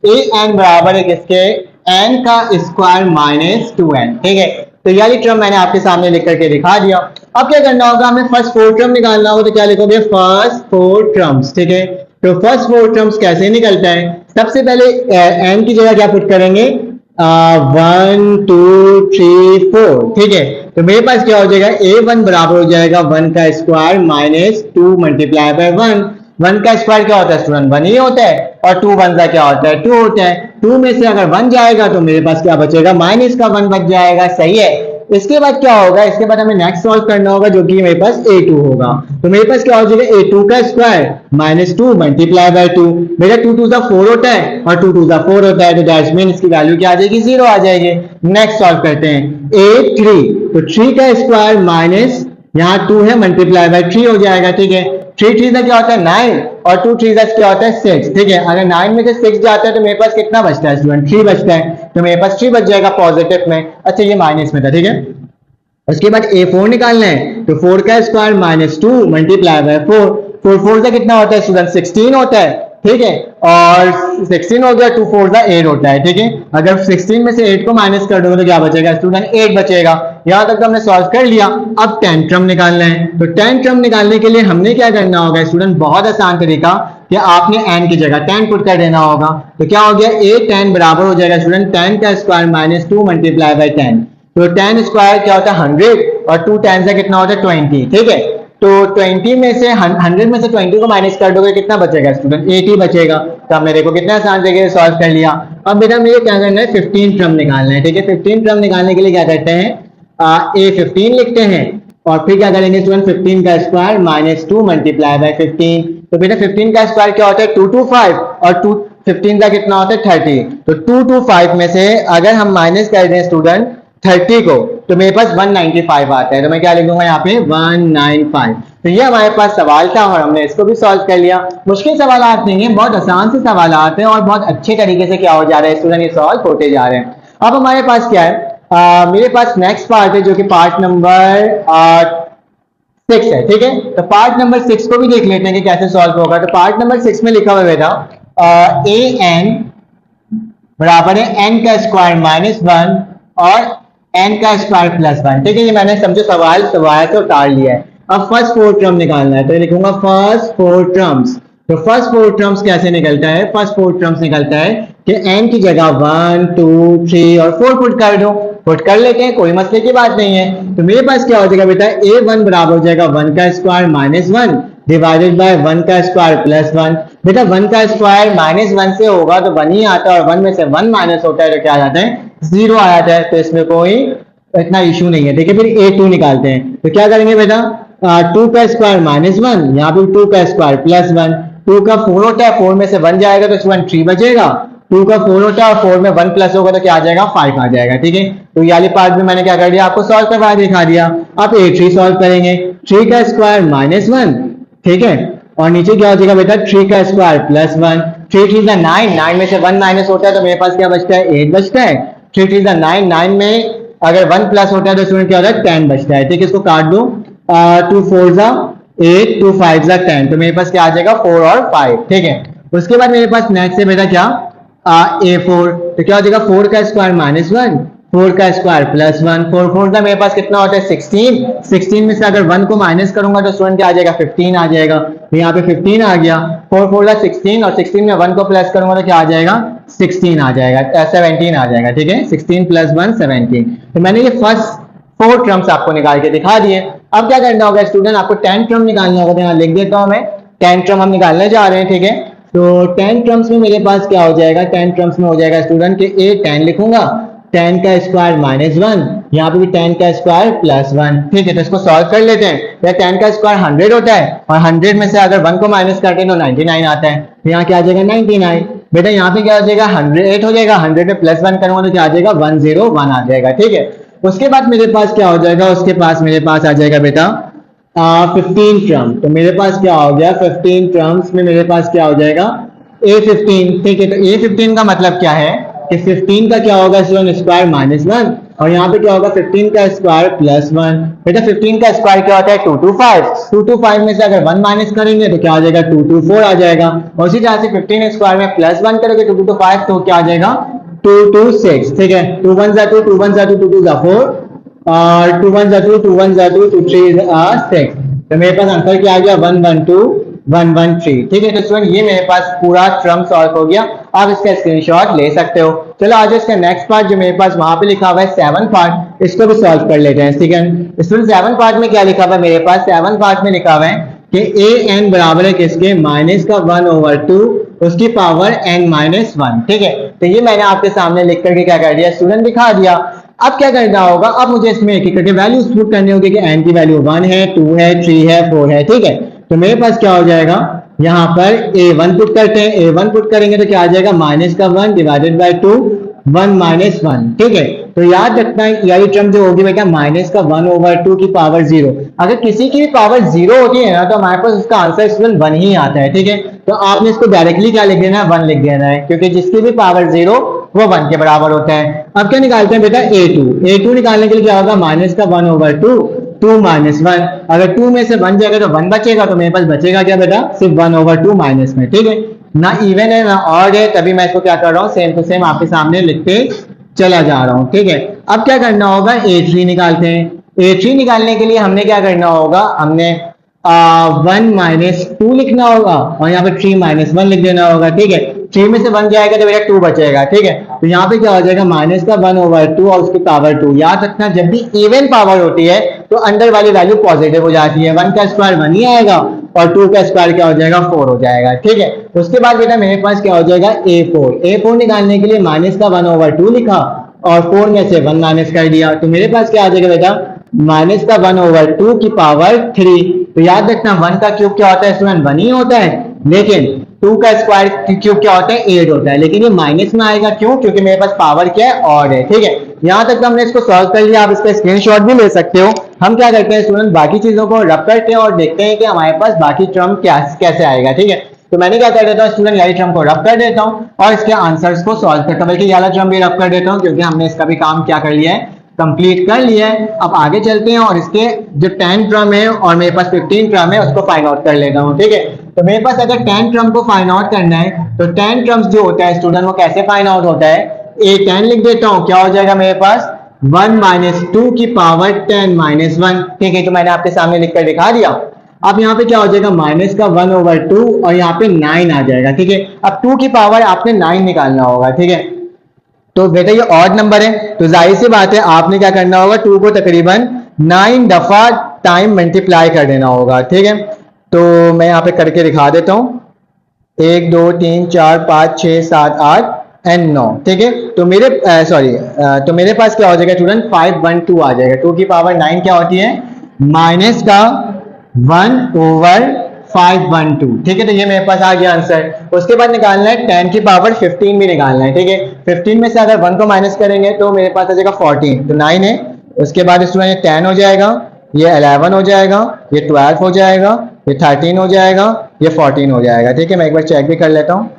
ए एन बराबर है किसके एन का स्क्वायर माइनस 2n, ठीक है। तो यही टर्म मैंने आपके सामने लिख करके दिखा दिया। अब क्या करना होगा, हमें फर्स्ट 4 टर्म निकालना होगा, तो क्या लिखोगे फर्स्ट 4 टर्म्स, ठीक है। तो फर्स्ट 4 टर्म्स कैसे निकलता है, सबसे पहले एन की जगह क्या पुट करेंगे 1 2 3 4, ठीक है। तो मेरे पास क्या हो जाएगा a1 बराबर हो जाएगा 1 का स्क्वायर माइनस 2 मल्टीप्लाई बाय 1। 1 का स्क्वायर क्या होता है स्टूडेंट 1 ही होता है, और 2 1 का क्या होता है 2 होता है। 2 में से अगर 1 जाएगा तो मेरे पास क्या बचेगा माइनस का 1 बच जाएगा, सही है। इसके बाद क्या होगा, इसके बाद हमें नेक्स्ट सॉल्व करना होगा जो कि मेरे पास a2 होगा। तो मेरे पास क्या हो जाएगा a2 का स्क्वायर माइनस 2 मल्टीप्लाई बाय 2, मेरा 2 2 जा 4 होता है और 2 2 जा 4 होता है, तो दैट मीन इसकी वैल्यू क्या आ जाएगी 0 आ जाएगी। नेक्स्ट सॉल्व करते हैं a3, तो 3 का स्क्वायर माइनस यहाँ 2 है मल्टीप्लाई बाय 3 हो जाएगा, ठीक है। 3 3 का क्या होता है 9, और 2 3 का क्या होता है 6, ठीक है। अगर 9 में से 6 जाता है तो मेरे पास कितना बचता है स्टूडेंट 3 बचता है, तो मेरे पास 3 बच जाएगा पॉजिटिव में। अच्छा ये माइनस में था, ठीक है। उसके बाद a4 निकालना है, तो 4 का स्क्वायर माइनस 2 मल्टीप्लाई बाय 4, 4 4 का कितना होता है स्टूडेंट 16 होता है, ठीक है। और 16 हो गया, 2 4 का 8 होता है, ठीक है। अगर 16 में से 8 को माइनस कर दोगे तो क्या बचेगा स्टूडेंट 8 बचेगा। यहां तक तो हमने सॉल्व कर लिया। अब 10 टर्म निकालना है, तो 10 टर्म निकालने के लिए हमने क्या करना होगा स्टूडेंट, बहुत आसान तरीका कि आपने n की जगह 10 पुट कर देना होगा। तो क्या हो गया a10 बराबर हो जाएगा स्टूडेंट 10 का स्क्वायर माइनस 2 मल्टीप्लाई बाय 10, तो 10 स्क्वायर क्या होता है 100, और 2 10 से कितना होता है 20, ठीक है। तो 20 में से 100 में से 20 को माइनस कर दोगे कितना बचेगा स्टूडेंट 80 बचेगा। तो अब मेरे को कितना आसान तरीके से सॉल्व कर लिया। अब बेटा मुझे क्या करना है 15 टर्म निकालना है, ठीक है। 15 टर्म निकालने के लिए क्या करते हैं a15 लिखते हैं, और फिर क्या करेंगे स्टूडेंट 15 का स्क्वायर माइनस 2 मल्टीप्लाई बाय 15। तो बेटा 15 का स्क्वायर क्या होता है 225, और 2 15 का कितना होता है 30, तो 225 में से अगर हम माइनस कर दें स्टूडेंट 30 को, तो मेरे पास 195 आता है। तो मैं क्या लिखूंगा यहाँ पे 195। तो ये हमारे पास सवाल था और हमने इसको भी सॉल्व कर लिया। मुश्किल सवाल नहीं है, बहुत आसान से सवाल आते हैं और बहुत अच्छे तरीके से क्या हो जा रहा है स्टूडेंट ये सॉल्व होते जा रहे हैं। अब हमारे पास क्या है, मेरे पास नेक्स्ट पार्ट है जो कि पार्ट नंबर 6 है, ठीक है। तो पार्ट नंबर 6 को भी देख लेते हैं कि कैसे सॉल्व होगा। तो पार्ट नंबर 6 में लिखा हुआ है बेटा an बराबर है n का स्क्वायर माइनस 1 और n का स्क्वायर प्लस 1, ठीक है। ये मैंने समझो सवाल सवाल से उतार लिया है। अब फर्स्ट फोर टर्म निकालना है, तो ये लिखूंगा फर्स्ट फोर टर्म्स। तो फर्स्ट फोर टर्म्स कैसे निकलता है? फर्स्ट फोर टर्म्स निकलता है कि n की जगह 1 2 3 और 4 पुट कर दो। पुट कर लेते हैं, कोई मसले की बात नहीं है। तो मेरे पास क्या हो जाएगा बेटा, a1 बराबर हो जाएगा 1 का स्क्वायर माइनस 1 डिवाइडेड बाय 1 का स्क्वायर प्लस 1। बेटा 1 का स्क्वायर माइनस 1 से होगा तो 1 ही आता है, और 1 में से 1 माइनस होता है तो क्या आ जाता है, 0 आ जाता है। तो इसमें कोई इतना इशू नहीं है। ठीक है, फिर a2 निकालते हैं। तो क्या करेंगे बेटा, 2 का स्क्वायर माइनस 1, यहाँ पे 2 का स्क्वायर प्लस 1। 2 का 4 होता है, 4 में से 1 जाएगा तो इसमें 3 बचेगा। 2 का 4 होता है, 4 में 1 प्लस होगा तो क्या आ जाएगा, 5 आ जाएगा। ठीक है, तो ये वाली पार्ट में मैंने क्या कर दिया, आपको सॉल्व करवा दिखा दिया। अब a3 सॉल्व करेंगे। 3 का स्क्वायर माइनस 1, ठीक है, और नीचे क्या हो जाएगा बेटा, 3 का स्क्वायर प्लस 1। 3 3 9, 9 में से 1 माइनस होता है तो मेरे पास क्या बचता है, 8 बचता है। 3 3 9, 9 में अगर 1 प्लस होता है तो इसमें क्या होता है, 10 बचता है। ठीक है, इसको काट दो, 2 4 जा 8, 2 5 जा 10, तो मेरे पास क्या आ जाएगा, 4 और 5। ठीक है, उसके बाद मेरे पास नेक्स्ट है बेटा क्या, a4। तो क्या हो जाएगा, 4 का स्क्वायर माइनस 1, 4 का स्क्वायर प्लस 1। 4 4 का मेरे पास कितना होता है, 16। 16 में से अगर 1 को माइनस करूंगा तो स्टूडेंट क्या आ जाएगा, 15 आ जाएगा। तो यहाँ पे 15 आ गया। 4 4 का 16, और 16 में 1 को प्लस करूंगा तो क्या आ जाएगा, 16 आ जाएगा, 17 आ जाएगा। ठीक है, 16 प्लस 1 17। तो मैंने ये फर्स्ट 4 टर्म्स आपको निकाल के दिखा दिए। अब क्या करना होगा स्टूडेंट, आपको 10 टर्म निकालना होगा। तो यहाँ लिख देता हूँ मैं, 10 टर्म हम निकालने जा रहे हैं। ठीक है, तो 10 टर्म्स में मेरे पास क्या हो जाएगा, 10 टर्म्स में हो जाएगा स्टूडेंट के a10 लिखूंगा, 10 का स्क्वायर माइनस 1, यहाँ पे भी 10 का स्क्वायर प्लस 1। ठीक है, तो इसको सॉल्व कर लेते हैं। या 10 का स्क्वायर 100 होता है, और 100 में से अगर 1 को माइनस करते हैं तो 99 आता है। तो यहाँ क्या आ जाएगा, 99। बेटा यहाँ पे क्या हो जाएगा, 108 हो जाएगा। 100 में प्लस 1 करूंगा तो क्या आ जाएगा, 101 आ जाएगा। ठीक है, उसके बाद मेरे पास क्या हो जाएगा, उसके पास मेरे पास आ जाएगा बेटा 15 टर्म। तो मेरे पास क्या हो गया, 15 टर्म्स में मेरे पास क्या हो जाएगा, a15। ठीक है, तो a15 का मतलब क्या है कि 15 का क्या होगा, स्क्वायर माइनस 1, और यहाँ पे क्या होगा, 15 का स्क्वायर प्लस 1। बेटा 15 का स्क्वायर क्या होता है, 225। 225 में से अगर 1 माइनस करेंगे तो क्या आ जाएगा, 224 आ जाएगा। और उसी तरह से 15 स्क्वायर में प्लस 1 करोगे 225 तो क्या आ जाएगा, 226। ठीक है, 2 1 जा 2, 2 1 जा 2, 2 2 जा 4, और 2 1 जा 2, 2 1 जा 2, 2 3 6। तो मेरे पास आंसर क्या आ गया, 112 113। ठीक है, तो स्टूडेंट ये मेरे पास पूरा टर्म सॉल्व हो गया। आप इसका स्क्रीनशॉट ले सकते हो। चलो आज इसका नेक्स्ट पार्ट जो मेरे पास वहां पे लिखा हुआ है 7 पार्ट, इसको भी सॉल्व कर लेते हैं। ठीक है, स्टूडेंट 7 पार्ट में क्या लिखा हुआ है मेरे पास, 7 पार्ट में लिखा हुआ है कि a n बराबर है किसके, माइनस का 1/2 उसकी पावर n माइनस 1। ठीक है, तो ये मैंने आपके सामने लिख करके क्या कर दिया, स्टूडेंट दिखा दिया। अब क्या करना होगा, अब मुझे इसमें एक एक करके वैल्यूज पुट करनी होगी कि n की वैल्यू 1 है, 2 है, 3 है, 4 है। ठीक है, तो मेरे पास क्या हो जाएगा, यहाँ पर a1 पुट करते हैं। a1 पुट करेंगे तो क्या आ जाएगा, माइनस का 1 डिवाइडेड बाय 2, 1 माइनस 1। ठीक है, तो याद रखना है यही टर्म जो होगी बेटा, माइनस का 1/2 की पावर 0। अगर किसी की भी पावर 0 होती है ना तो हमारे पास उसका आंसर स्टूडेंट 1 ही आता है। ठीक है, तो आपने इसको डायरेक्टली क्या लिख देना है, 1 लिख देना है, क्योंकि जिसकी भी पावर 0 वो 1 के बराबर होता है। अब क्या निकालते हैं बेटा, a2 निकालने के लिए क्या होगा, माइनस का 1/2, 2 माइनस 1। अगर 2 में से 1 जाएगा तो 1 बचेगा, तो मेरे पास बचेगा क्या बेटा, सिर्फ 1/2 माइनस में। ठीक है, ना इवन है ना ऑड है, तभी मैं इसको क्या कर रहा हूँ, सेम टू सेम आपके सामने लिखते चला जा रहा हूँ। ठीक है, अब क्या करना होगा, a3 निकालते हैं। a3 निकालने के लिए हमने क्या करना होगा, हमने 1 माइनस 2 लिखना होगा, और यहाँ पे 3 माइनस 1 लिख देना होगा। ठीक है, 3 में से 1 जाएगा तो मेरा 2 बचेगा। ठीक है, तो यहाँ पे क्या हो जाएगा, माइनस का 1/2 और उसकी पावर 2। याद रखना जब भी इवन पावर होती है तो अंदर वाली वैल्यू पॉजिटिव हो जाती है। 1 का स्क्वायर 1 ही आएगा, और 2 का स्क्वायर क्या हो जाएगा, 4 हो जाएगा। ठीक है, उसके बाद बेटा मेरे पास क्या हो जाएगा, a4 निकालने के लिए माइनस का 1/2 लिखा, और 4 में से 1 माइनस कर दिया, तो मेरे पास क्या आ जाएगा बेटा, माइनस का 1/2 की पावर 3। तो याद रखना 1 का क्यूब क्या होता है स्टूडेंट, 1 ही होता है, लेकिन 2 का स्क्वायर क्यूब क्या होता है, 8 होता है। लेकिन ये माइनस में आएगा, क्यों, क्योंकि मेरे पास पावर क्या है, ऑड है। ठीक है, यहां तक हमने इसको सॉल्व कर लिया। आप इसका स्क्रीनशॉट भी ले सकते हो। हम क्या करते हैं स्टूडेंट, बाकी चीजों को रब करते हैं और देखते हैं कि हमारे पास बाकी टर्म कैसे आएगा। ठीक है, तो मैंने क्या कर देता हूँ स्टूडेंट, यही टर्म को रब कर देता हूँ और इसके आंसर्स को सॉल्व करता हूँ, बल्कि ये वाला टर्म भी रब कर देता हूँ, क्योंकि हमने इसका भी काम क्या कर लिया है, कंप्लीट कर लिया है। अब आगे चलते हैं और इसके जो 10 टर्म है और मेरे पास 15 टर्म है उसको फाइंड आउट कर लेता हूँ। ठीक है, तो मेरे पास अगर 10 टर्म को फाइंड आउट करना है तो 10 टर्म्स जो होता है स्टूडेंट वो कैसे फाइंड आउट होता है, a10 लिख देता हूँ, क्या हो जाएगा मेरे पास 1 माइनस टू की पावर 10 माइनस 1। ठीक है, तो मैंने आपके सामने लिखकर दिखा दिया। अब यहाँ पे क्या हो जाएगा, माइनस का 1/2 और यहाँ पे 9 आ जाएगा। ठीक है, अब 2 की पावर आपने 9 निकालना होगा। ठीक है, तो बेटा ये ऑड नंबर है, तो जाहिर सी बात है आपने क्या करना होगा, 2 को तकरीबन 9 दफा टाइम मल्टीप्लाई कर देना होगा। ठीक है, तो मैं यहाँ पे करके दिखा देता हूँ, 1 2 3 4 5 6 7 8 एंड 9। ठीक है, तो मेरे तो मेरे पास क्या हो जाएगा स्टूडेंट, 512 आ जाएगा। 2 की पावर 9 क्या होती है, माइनस का 1/512। ठीक है, तो ये मेरे पास आ गया आंसर। उसके बाद निकालना है 10 की पावर 15 भी निकालना है। ठीक है, 15 में से अगर 1 को माइनस करेंगे तो मेरे पास आ जाएगा 14, तो 9 है। उसके बाद इसमें ये 10 हो जाएगा, ये 11 हो जाएगा, ये 12 हो जाएगा, ये 13 हो जाएगा, ये 14 हो जाएगा। ठीक है, मैं एक बार चेक भी कर लेता हूँ।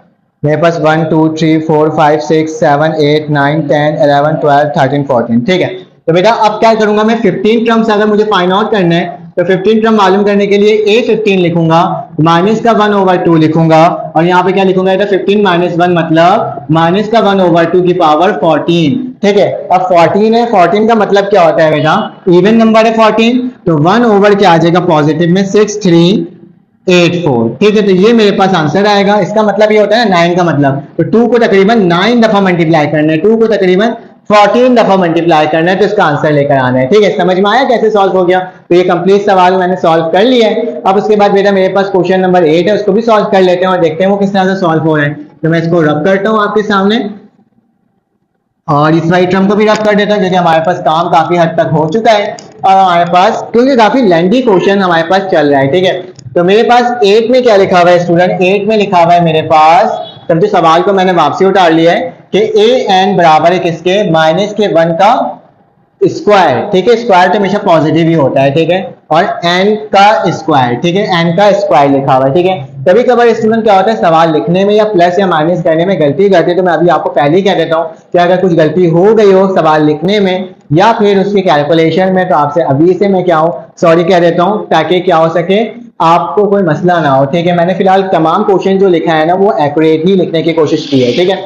मेरे पास 1 2 3 4 5 6 7 8 9 10 11 12 13 14। ठीक है, तो बेटा अब क्या करूंगा मैं, 15 टर्म्स अगर मुझे फाइंड आउट करना है तो 15 टर्म मालूम करने के लिए A15 लिखूंगा, माइनस का 1/2 लिखूंगा, और यहाँ पे क्या लिखूंगा, 15 माइनस 1 मतलब माइनस का 1/2 की पावर 14। ठीक है, अब 14 है, 14 का मतलब क्या होता है बेटा, इवन नंबर है 14, तो 1 ओवर क्या आ जाएगा पॉजिटिव में, 6384। ठीक है, तो ये मेरे पास आंसर आएगा। इसका मतलब ये होता है ना 9 का मतलब, तो 2 को तकरीबन 9 दफा मल्टीप्लाई करना है, 2 को तकरीबन 14 दफा मल्टीप्लाई करना है, तो इसका आंसर लेकर आना है। ठीक है, समझ में आया कैसे सॉल्व हो गया। तो ये कंप्लीट सवाल मैंने सॉल्व कर लिया है। अब उसके बाद बेटा मेरे पास क्वेश्चन नंबर 8 है, उसको भी सॉल्व कर लेते हैं और देखते हैं वो किस तरह से सॉल्व हो रहा है। तो मैं इसको रब करता हूँ आपके सामने और इस वाइट ट्रम को भी रब कर देता हूँ, क्योंकि हमारे पास काम काफी हद तक हो चुका है और हमारे पास क्योंकि काफी लेंथी क्वेश्चन हमारे पास चल रहा है। ठीक है, तो मेरे पास 8 में क्या लिखा हुआ है स्टूडेंट, 8 में लिखा हुआ है मेरे पास, समझो सवाल को मैंने वापसी उतार लिया है कि an बराबर है किसके, माइनस के 1 का स्क्वायर। ठीक है, स्क्वायर तो हमेशा पॉजिटिव ही होता है। ठीक है, और n का स्क्वायर। ठीक है, n का स्क्वायर लिखा हुआ है। ठीक है, कभी कभार स्टूडेंट क्या होता है सवाल लिखने में या प्लस या माइनस करने में गलती करते हैं, तो मैं अभी आपको पहले ही कह देता हूँ कि अगर कुछ गलती हो गई हो सवाल लिखने में या फिर उसकी कैलकुलेशन में, तो आपसे अभी से मैं क्या हूँ सॉरी कह देता हूँ, ताकि क्या हो सके आपको कोई मसला ना हो। ठीक है, मैंने फिलहाल तमाम क्वेश्चन जो लिखा है ना वो एक्यूरेट ही लिखने की कोशिश की है। ठीक है,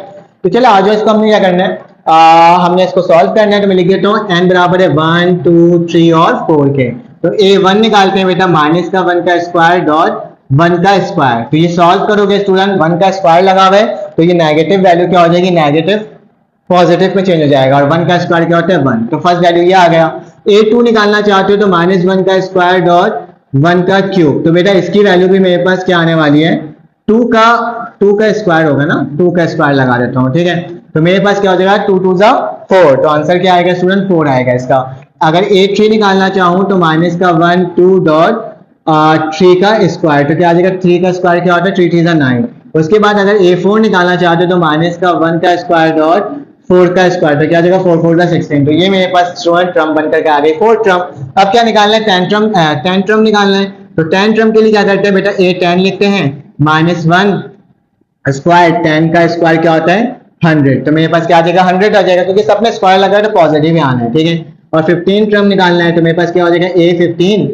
तो चलो आज इसको हमने क्या करना है, हमने इसको सॉल्व करना है। तो मैं लिख देता हूँ n बराबर है 1 2 3 और 4 के। तो a1 निकालते हैं बेटा, माइनस का 1 का स्क्वायर डॉट 1 का स्क्वायर। तो ये सॉल्व करोगे स्टूडेंट, 1 का स्क्वायर लगा हुआ है तो ये नेगेटिव वैल्यू क्या हो जाएगी, नेगेटिव पॉजिटिव में चेंज हो जाएगा, और 1 का स्क्वायर क्या होता है 1। तो फर्स्ट वैल्यू ये आ गया। a2 निकालना चाहते हो तो माइनस 1 का स्क्वायर डॉट 1 का क्यूब। तो बेटा इसकी वैल्यू भी मेरे पास क्या आने वाली है, 2 का स्क्वायर होगा ना, 2 का स्क्वायर लगा देता हूँ। ठीक है, तो मेरे पास क्या हो जाएगा 2 2 जा 4, तो आंसर क्या आएगा स्टूडेंट 4 आएगा इसका। अगर a3 निकालना चाहूँ तो माइनस का 1 2 डॉट 3 का स्क्वायर, तो क्या आ जाएगा 3 का स्क्वायर क्या होता है 3 3 9। उसके बाद अगर a4 निकालना चाहते हो तो माइनस का 1 का स्क्वायर डॉट 4 का स्क्वायर, तो क्या आ जाएगा 4 4 का 16। तो ये मेरे पास स्टूडेंट ट्रम बनकर के आ गई 4 ट्रम। अब क्या निकालना है, 10 ट्रम निकालना है। तो 10 ट्रम के लिए क्या करते हैं बेटा, a10 लिखते हैं, माइनस 1 स्क्वायर 10 का स्क्वायर क्या होता है 100। तो मेरे पास क्या आ जाएगा 100 आ जाएगा, क्योंकि सब में स्क्वायर लगा है तो पॉजिटिव ही आना है। ठीक है, और 15 टर्म निकालना है तो मेरे पास क्या हो जाएगा a15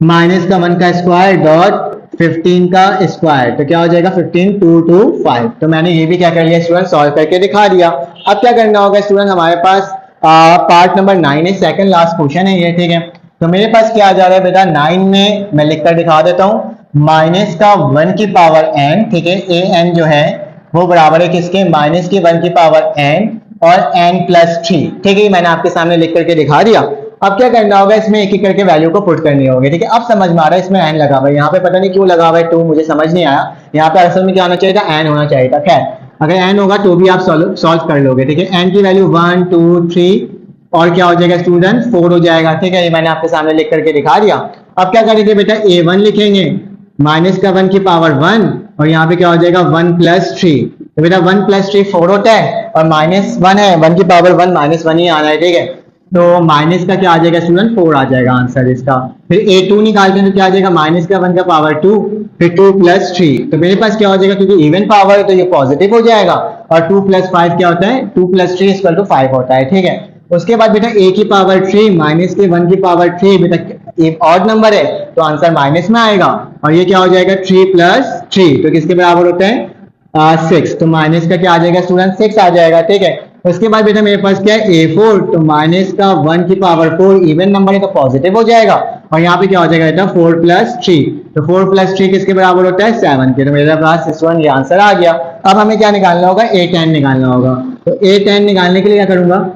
माइनस का 1 का स्क्वायर डॉट 15 का स्क्वायर, तो क्या हो जाएगा 15 2 2 5। तो मैंने ये भी क्या कर लिया स्टूडेंट, सॉल्व करके दिखा दिया। अब क्या करना होगा स्टूडेंट, हमारे पास पार्ट नंबर 9 है, सेकंड लास्ट क्वेश्चन है ये। ठीक है, तो मेरे पास क्या आ जा रहा है बेटा, 9 में मैं लिखकर दिखा देता हूँ, माइनस का 1 की पावर n। ठीक है, ए एन जो है वो बराबर है किसके, माइनस की 1 की पावर n और n प्लस 3। ठीक है, मैंने आपके सामने लिख करके दिखा दिया। अब क्या करना होगा, इसमें एक एक करके वैल्यू को पुट करनी होगी। ठीक है, अब समझ में आ रहा है इसमें n लगा हुआ है, यहाँ पे पता नहीं क्यों लगा हुआ है 2, मुझे समझ नहीं आया। यहाँ पे असल में क्या होना चाहिए था, n होना चाहिए था। खैर अगर n होगा तो भी आप सॉल्व कर लोगे। ठीक है, n की वैल्यू 1 2 3 और क्या हो जाएगा स्टूडेंट 4 हो जाएगा। ठीक है, ये मैंने आपके सामने लिख करके दिखा दिया। अब क्या करेंगे बेटा, a1 लिखेंगे, माइनस का 1 की पावर 1 और यहाँ पे क्या हो जाएगा 1 प्लस 3। तो बेटा 1 प्लस 3 4 होता है और माइनस 1 है, 1 की पावर 1 माइनस 1 ही आना है। ठीक है, तो माइनस का क्या आ जाएगा स्टूडेंट 4 आ जाएगा आंसर इसका। फिर a2 निकालते हैं तो क्या आ जाएगा, माइनस का 1 का पावर 2 फिर 2 प्लस 3। तो मेरे पास क्या हो जाएगा, क्योंकि इवन पावर है तो ये पॉजिटिव हो जाएगा, और 2 प्लस 5 क्या होता है, 2 प्लस 3 इक्वल टू 5 होता है। ठीक है, उसके बाद बेटा a की पावर 3 माइनस के 1 की पावर 3, बेटा एक ऑड नंबर है तो आंसर माइनस में आएगा, और ये क्या हो जाएगा 3 प्लस 3, तो किसके बराबर होता है 6। तो माइनस का क्या आ जाएगा स्टूडेंट 6 आ जाएगा। ठीक है, उसके बाद बेटा मेरे पास क्या है A4, तो माइनस का 1 की पावर 4 इवन नंबर है तो पॉजिटिव हो जाएगा, और यहाँ पे क्या हो जाएगा बेटा 4 प्लस 3, तो 4 प्लस 3 किसके बराबर होता है 7 के, तो मेरे पास इस वन ये आंसर आ गया। अब हमें क्या निकालना होगा, A10 निकालना होगा। तो A10 निकालने के लिए क्या करूंगा,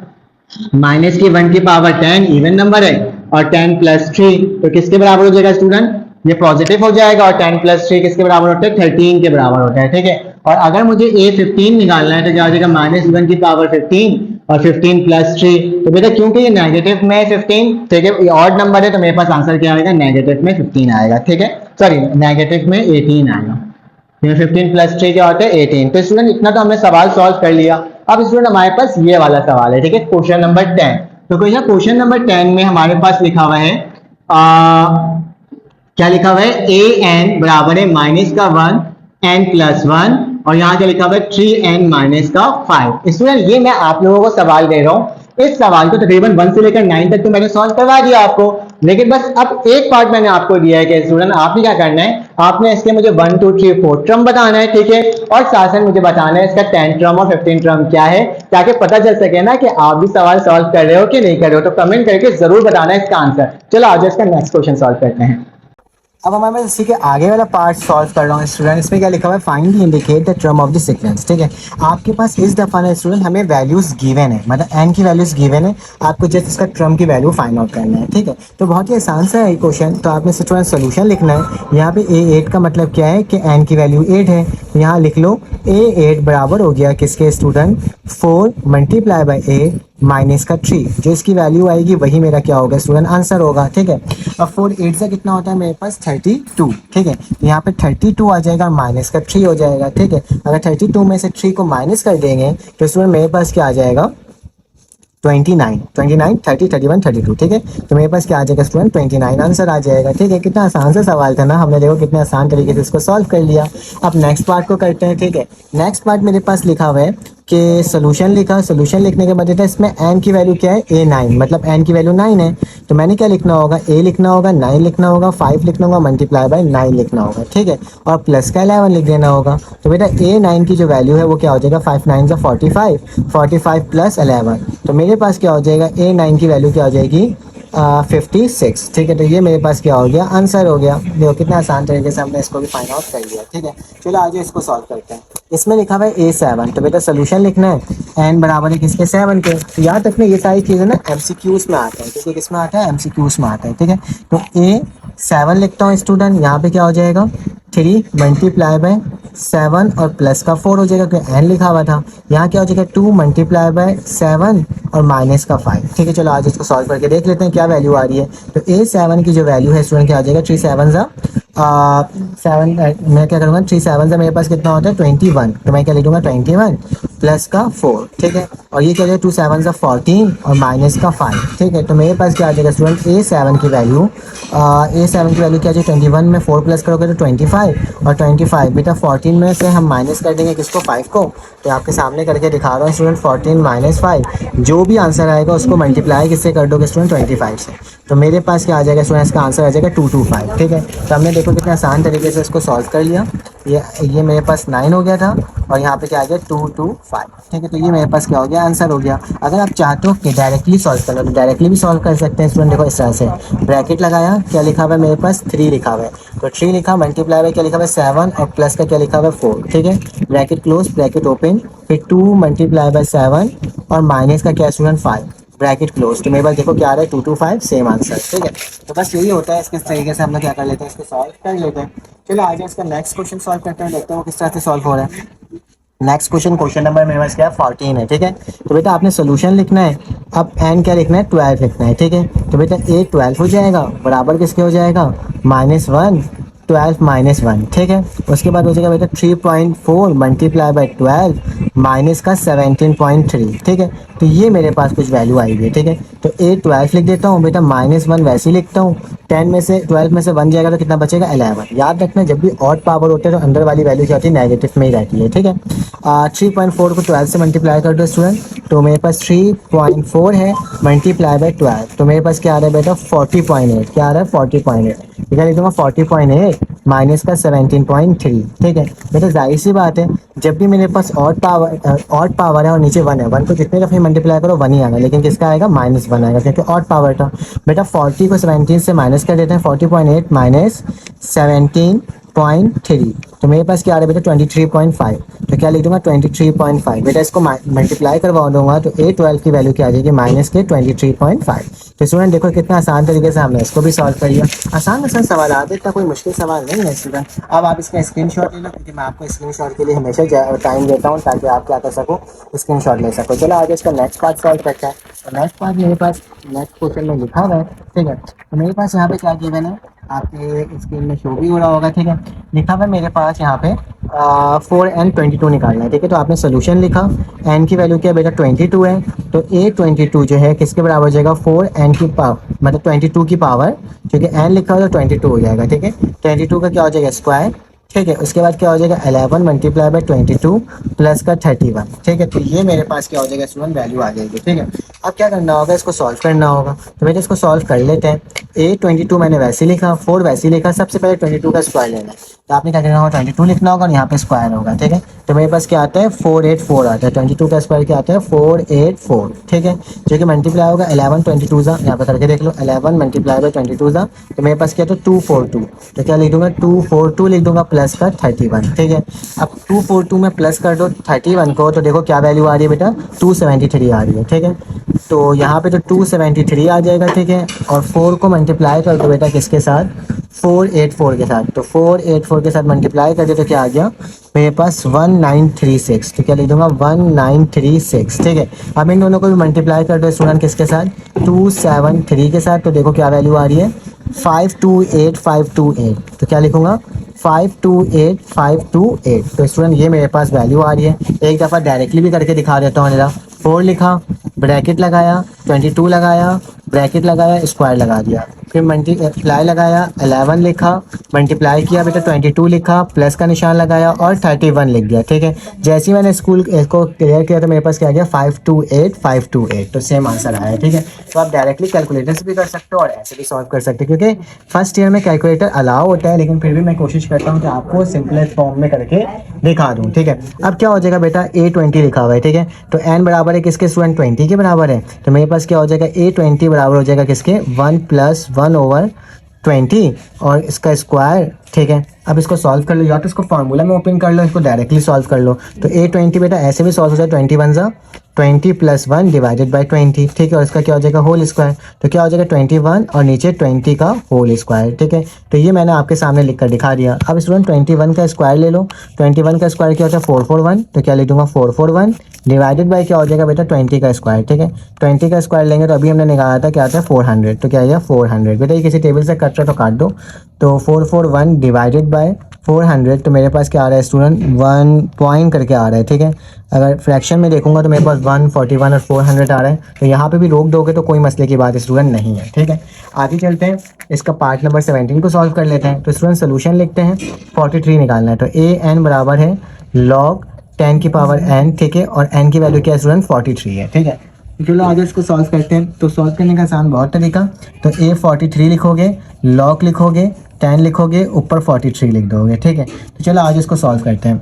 माइनस की 1 की पावर 10 इवन नंबर है, और 10 प्लस 3 तो किसके बराबर हो जाएगा स्टूडेंट, ये पॉजिटिव हो जाएगा, और 10 प्लस 3 किसके बराबर होता है 13 के बराबर होता है, ठीक है। और अगर मुझे A15 निकालना है तो क्या हो जाएगा माइनस 1 की पावर 15 और 15 प्लस 3, तो बेटा क्योंकि ये नेगेटिव में 15, ठीक है, ये ऑड नंबर है तो मेरे पास आंसर क्या आएगा, नेगेटिव में 15 आएगा, ठीक है, सॉरी नेगेटिव में 18 आएगा। 15 प्लस 3 क्या होता है 18। तो स्टूडेंट इतना तो हमने सवाल सॉल्व कर लिया। अब स्टूडेंट हमारे पास ये वाला सवाल है, ठीक है, क्वेश्चन नंबर 10। तो क्वेश्चन नंबर 10 में हमारे पास लिखा हुआ है क्या लिखा हुआ है, ए एन बराबर है माइनस का 1 एन प्लस 1, और यहाँ क्या लिखा हुआ है 3n माइनस का 5। स्टूडेंट ये मैं आप लोगों को सवाल दे रहा हूँ, इस सवाल को तकरीबन 1 से लेकर 9 तक तो मैंने सॉल्व करवा दिया आपको, लेकिन बस अब एक पार्ट मैंने आपको दिया है कि स्टूडेंट आपने क्या करना है, आपने इसके मुझे 1 2 3 4 टर्म बताना है, ठीक है, और साथ साथ मुझे बताना है इसका 10 टर्म और 15 टर्म क्या है, ताकि पता चल सके ना कि आप भी सवाल सॉल्व कर रहे हो कि नहीं कर रहे हो। तो कमेंट करके जरूर बताना है इसका आंसर। चलो आज इसका नेक्स्ट क्वेश्चन सॉल्व करते हैं। अब हमारे पास इसी के आगे वाला पार्ट सॉल्व कर रहा हूँ स्टूडेंट। इसमें क्या लिखा हुआ है, find the indicate the term of the sequence, ठीक है। आपके पास इस दफा ना स्टूडेंट हमें वैल्यूज गिवन है, मतलब n की वैल्यूज गिवन है, आपको जस्ट इसका टर्म की वैल्यू फाइंड आउट करना है, ठीक है। तो बहुत ही आसान सा है क्वेश्चन। तो आपने स्टूडेंट सोल्यूशन लिखना है। यहाँ पे A8 का मतलब क्या है कि n की वैल्यू 8 है, तो यहाँ लिख लो A8 बराबर हो गया किसके स्टूडेंट, 4 मल्टीप्लाई बाई 8 माइनस का 3, जो इसकी वैल्यू आएगी वही मेरा क्या होगा स्टूडेंट, आंसर होगा, ठीक है। अब 4 8 से कितना होता है मेरे पास 32, ठीक है। यहाँ पे 32 आ जाएगा, माइनस का 3 हो जाएगा, ठीक है। अगर 32 में से 3 को माइनस कर देंगे तो स्टूडेंट मेरे पास क्या आ जाएगा 29, 30 31 32, ठीक है। तो मेरे पास क्या आ जाएगा स्टूडेंट 29 आंसर आ जाएगा, ठीक है। कितना आसान सा सवाल था ना, हमने देखो कितने आसान तरीके से इसको सॉल्व कर लिया। अब नेक्स्ट पार्ट को करते हैं, ठीक है। नेक्स्ट पार्ट मेरे पास लिखा हुआ है कि सोल्यूशन लिखा, सोल्यूशन लिखने के बाद इसमें n की वैल्यू क्या है A9, मतलब n की वैल्यू 9 है, तो मैंने क्या लिखना होगा, a लिखना होगा, 9 लिखना होगा, 5 लिखना होगा, मल्टीप्लाई बाय 9 लिखना होगा, ठीक है, और प्लस का 11 लिख देना होगा। तो बेटा A9 की जो वैल्यू है वो क्या हो जाएगा, 5 9 45, 45 प्लस 11, तो मेरे पास क्या हो जाएगा A9 की वैल्यू क्या हो जाएगी 56, ठीक है। तो ये मेरे पास क्या हो गया, आंसर हो गया। देखो कितना आसान तरीके से हमने इसको भी फाइंड आउट कर लिया, ठीक है। चलो आज इसको सॉल्व करते हैं। इसमें लिखा हुआ है A7, तो बेटा सोल्यूशन लिखना है n बराबर है किसके 7 के। तो याद रखना ये सारी चीज़ें ना MCQs में आता है, ठीक है, किस में आता है MCQs में आता है, ठीक है। तो A7 लिखता हूँ स्टूडेंट, यहाँ पे क्या हो जाएगा 3 मल्टीप्लाई बाय 7 और प्लस का 4 हो जाएगा क्योंकि n लिखा हुआ था। यहाँ क्या हो जाएगा 2 मल्टीप्लाई बाय 7 और माइनस का 5, ठीक है। चलो आज इसको सॉल्व करके देख लेते हैं क्या वैल्यू आ रही है। तो A7 की जो वैल्यू है स्टूडेंट क्या आ जाएगा 3 7 7, मैं क्या करूँगा 3 7 मेरे पास कितना होता है 21, तो मैं क्या लिखूँगा 21 प्लस का 4, ठीक है। और ये क्या है 2 7 14 और माइनस का 5, ठीक है। तो मेरे पास क्या आ जाएगा स्टूडेंट A7 की वैल्यू A7 की वैल्यू क्या आ जाएगी 21 में 4 प्लस करोगे तो 25, और 25 बेटा 14 में से हम माइनस कर देंगे किसको 5 को। तो आपके सामने करके दिखा रहा हूँ स्टूडेंट 14 माइनस 5, जो भी आंसर आएगा उसको मल्टीप्लाई किससे कर दोगे स्टूडेंट 25 से। तो मेरे पास क्या आ जाएगा स्टूडेंट, इसका आंसर आ जाएगा 225, ठीक है। तो हमने देखो कितने आसान तरीके से इसको सॉल्व कर लिया। ये मेरे पास 9 हो गया था और यहाँ पे क्या आ गया 225, ठीक है। तो ये मेरे पास क्या हो गया, आंसर हो गया। अगर आप चाहते हो कि डायरेक्टली सॉल्व कर लो तो डायरेक्टली भी सॉल्व कर सकते हैं स्टूडेंट। देखो इस तरह से ब्रैकेट लगाया, क्या लिखा हुआ है मेरे पास 3 लिखा हुआ है, तो 3 लिखा, मल्टीप्लाई में क्या लिखा हुआ है 7 और प्लस का क्या लिखा हुआ है 4, ठीक है। ब्रैकेट क्लोज, ब्रैकेट ओपन, फिर 2 मल्टीप्लाई बाय 7 और माइनस का क्या स्टूडेंट 5, ब्रैकेट क्लोज। तो मेरे पास देखो क्या आ रहा है 225, सेम आंसर, ठीक है। तो बस यही होता है, इसके तरीके से हम लोग क्या कर लेते हैं, इसको सॉल्व कर लेते हैं। चलो आगे इसका नेक्स्ट क्वेश्चन सॉल्व करते हैं, देखते हैं वो किस तरह से सॉल्व हो रहा है। नेक्स्ट क्वेश्चन नंबर मेरे पास क्या है 14 है, ठीक है। तो बेटा आपने सोल्यूशन लिखना है, अब n क्या लिखना है 12 लिखना है, ठीक है। तो बेटा A 12 हो जाएगा, बराबर किसके हो जाएगा -1, 12 माइनस 1, ठीक है। उसके बाद हो जाएगा बेटा 3.4 मल्टीप्लाई बाई 12 माइनस का 17.3, ठीक है। तो ये मेरे पास कुछ वैल्यू आई हुई है, ठीक है। तो A 12 लिख देता हूँ बेटा, -1 वैसे ही लिखता हूँ, 10 में से 12 में से 1 जाएगा तो कितना बचेगा 11। याद रखना जब भी ऑड पावर होते हैं तो अंदर वाली वैल्यू क्या होती है, नेगेटिव में ही रहती है, ठीक है। 3.4 को 12 से मल्टीप्लाई कर दो स्टूडेंट, तो मेरे पास 3.4 है मल्टीप्लाई बाई 12, तो मेरे पास क्या आ रहा है बेटा 40.8, क्या आ रहा है 40.8, ठीक है। लिखूंगा 40.8 माइनस का 17.3। ठीक है बेटा, जाहिर सी बात है जब भी मेरे पास ऑड पावर है और नीचे 1 है, 1 को जितने दफ़े मल्टीप्लाई करो 1 ही आएगा, लेकिन किसका आएगा, -1 आएगा क्योंकि ऑड पावर था। बेटा 40 को 17 से माइनस कर देते हैं, 40.8 माइनस 17.3, तो मेरे पास क्या आ रहा है बेटा 23.5। तो क्या लिख दूंगा 23.5। बेटा इसको मल्टीप्लाई करवा दूंगा तो A12 की वैल्यू क्या आ जाएगी, माइनस के 23.5। तो स्टूडेंट देखो कितना आसान तरीके से हमने इसको भी सॉल्व कर लिया। आसान सवाल आते, इतना कोई मुश्किल सवाल नहीं है स्टूडेंट। अब आप इसका स्क्रीनशॉट ले लो, क्योंकि मैं आपको स्क्रीनशॉट के लिए हमेशा टाइम देता हूँ ताकि आप क्या कर सको, स्क्रीनशॉट ले सको। चलो आगे इसका नेक्स्ट पार्ट सॉल्व करते हैं। तो नेक्स्ट पार्ट मेरे पास नेक्स्ट क्वेश्चन में लिखा हुआ है। ठीक है, तो मेरे पास यहाँ पे क्या गिवन है, आपके स्क्रीन में शो भी हो रहा होगा। ठीक है, लिखा हुआ है मेरे पास यहाँ पे 4n 22 निकालना है। ठीक है, तो आपने सोल्यूशन लिखा, n की वैल्यू क्या बेटा 22 है, तो A22 जो है किसके बराबर हो जाएगा, 4n की पावर, मतलब 22 की पावर, क्योंकि n लिखा हो तो 22 हो जाएगा। ठीक है, 22 का क्या हो जाएगा, स्क्वायर। ठीक है, उसके बाद क्या हो जाएगा 11 मल्टीप्लाई बाई 22 प्लस का 31। ठीक है, तो ये मेरे पास क्या हो जाएगा स्टूडेंट, वैल्यू आ जाएगी। ठीक है, अब क्या करना होगा, इसको सॉल्व करना होगा। तो बेटा इसको सॉल्व कर लेते हैं। A22 मैंने वैसे लिखा, 4 वैसे लिखा, सबसे पहले 22 का स्क्वायर लेना है। तो आपने क्या करना होगा, 22 लिखना होगा और यहाँ पे स्क्वायर होगा। ठीक है, तो मेरे पास क्या आता है 484 आता है, 22 का स्क्वायर क्या आता है 484। ठीक है, जो कि मल्टीप्लाई होगा 11 22 ज़ा, यहाँ पे करके देख लो, 11 मल्टीप्लाई बाई 22 ज़ा, तो मेरे पास क्या था 242। तो क्या लिख दूंगा 242 लिख दूंगा प्लस का 31। ठीक है, अब 242 में प्लस कर दो 31 को, तो देखो क्या वैल्यू आ रही है बेटा 273 आ रही है। ठीक है, तो यहाँ पे तो 273 आ जाएगा। ठीक है, और 4 को मल्टीप्लाई कर दो बेटा किसके साथ, 484 के साथ, तो 484 के साथ मल्टीप्लाई कर दे तो क्या आ गया मेरे पास 1936। तो क्या लिख दूंगा 1936। ठीक है, अब इन दोनों को भी मल्टीप्लाई कर दो स्टूडेंट किसके साथ, 273 के साथ, तो देखो क्या वैल्यू आ रही है 528528। तो क्या लिखूंगा 528528। तो स्टूडेंट ये मेरे पास वैल्यू आ रही है। एक दफ़ा डायरेक्टली भी करके दिखा देता हूँ। मेरा 4 लिखा, ब्रैकेट लगाया, 22 लगाया, ब्रैकेट लगाया, स्क्वायर लगा दिया, फिर मल्टीप्लाई लगाया, 11 लिखा, मल्टीप्लाई किया बेटा 22 लिखा, प्लस का निशान लगाया और 31 लिख दिया। ठीक है, जैसे ही मैंने स्कूल इसको क्लियर किया तो मेरे पास क्या आ गया 528528। तो सेम आंसर आया। ठीक है, तो आप डायरेक्टली कैलकुलेटर से भी कर सकते हो और ऐसे भी सॉल्व कर सकते हो, क्योंकि फर्स्ट ईयर में कैलकुलेटर अलाउ होता है, लेकिन फिर भी मैं कोशिश करता हूँ कि आपको सिंपलेस्ट फॉर्म में करके दिखा दूँ। ठीक है, अब क्या हो जाएगा बेटा A20 लिखा हुआ है। ठीक है, तो n बराबर है किसके स्टूडेंट 20 के बराबर है, तो मेरे पास क्या हो जाएगा A20 बराबर हो जाएगा किसके 1 + 1/20 और इसका स्क्वायर। ठीक है, अब इसको सॉल्व कर लो, या तो इसको फार्मूला में ओपन कर लो, इसको डायरेक्टली सॉल्व कर लो। तो A20 बेटा ऐसे भी सॉल्व हो जाए 21 ज़ा 20 + 1 डिवाइडेड बाई 20। ठीक है, और इसका क्या हो जाएगा होल स्क्वायर, तो क्या हो जाएगा 21 और नीचे 20 का होल स्क्वायर। ठीक है, तो ये मैंने आपके सामने लिख कर दिखा दिया। अब स्टूडेंट 21 का स्क्वायर ले लो, 21 का स्क्वायर क्या होता है 441, तो क्या लिख दूंगा 441 डिवाइडेड बाई क्या हो जाएगा बेटा 20 का स्क्वायर। ठीक है, 20 का स्क्वायर लेंगे तो अभी हमने निकाला था क्या आता है 400, तो क्या आएगा 400। बेटा ये किसी टेबल से कट रहा तो काट दो, तो 441 डिवाइडेड बाय 400, तो मेरे पास क्या आ रहा है स्टूडेंट 1 पॉइंट करके आ रहा है। ठीक है, अगर फ्रैक्शन में देखूंगा तो मेरे पास 141 और 400 आ रहा है, तो यहाँ पे भी रोक दोगे तो कोई मसले की बात स्टूडेंट नहीं है। ठीक है, आगे चलते हैं, इसका पार्ट नंबर 17 को सॉल्व कर लेते हैं। तो स्टूडेंट सोल्यूशन लिखते हैं, 43 निकालना है, तो an बराबर है log 10 की पावर n। ठीक है, और n की वैल्यू क्या है स्टूडेंट 43 है। ठीक है, चलो आगे इसको सॉल्व करते हैं। तो सॉल्व करने का आसान बहुत तरीका, तो A43 लिखोगे, log लिखोगे, 10 लिखोगे, ऊपर 43 लिख दोगे। ठीक है, तो चलो आज इसको सॉल्व करते हैं।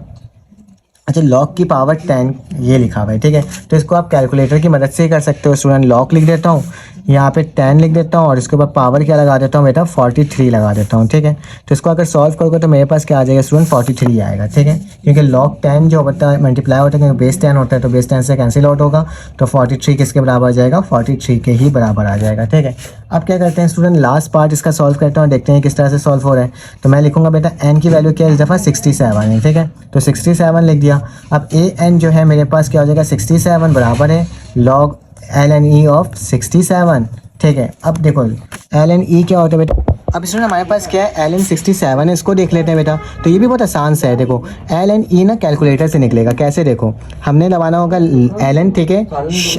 अच्छा, log की पावर 10 ये लिखा हुआ है। ठीक है, तो इसको आप कैलकुलेटर की मदद से ही कर सकते हो स्टूडेंट। log लिख देता हूँ, यहाँ पे 10 लिख देता हूँ और इसके बाद पावर क्या लगा देता हूँ बेटा 43 लगा देता हूँ। ठीक है, तो इसको अगर सॉल्व करोगे तो मेरे पास क्या आ जाएगा स्टूडेंट 43 आएगा। ठीक है, क्योंकि log 10 जो होता है मल्टीप्लाई होता है, क्योंकि बेस 10 होता है, तो बेस 10 से कैंसिल आउट होगा, तो 43 किसके बराबर आ जाएगा 43 के ही बराबर आ जाएगा। ठीक है, अब क्या करते हैं स्टूडेंट लास्ट पार्ट इसका सॉल्व करते हैं और देखते हैं किस तरह से सॉल्व हो रहा है। तो मैं लिखूंगा बेटा n की वैल्यू क्या है इस दफ़ा 67 है। ठीक है, तो 67 लिख दिया। अब an जो है मेरे पास क्या हो जाएगा 67 बराबर है log ln ऑफ 67। ठीक है, अब देखो ln क्या होता है बेटा, अब इसमें हमारे पास क्या है ln 67 है, इसको देख लेते हैं बेटा। तो ये भी बहुत आसान सा है, देखो ln ना कैलकुलेटर से निकलेगा। कैसे, देखो हमने दबाना होगा ln। ठीक है,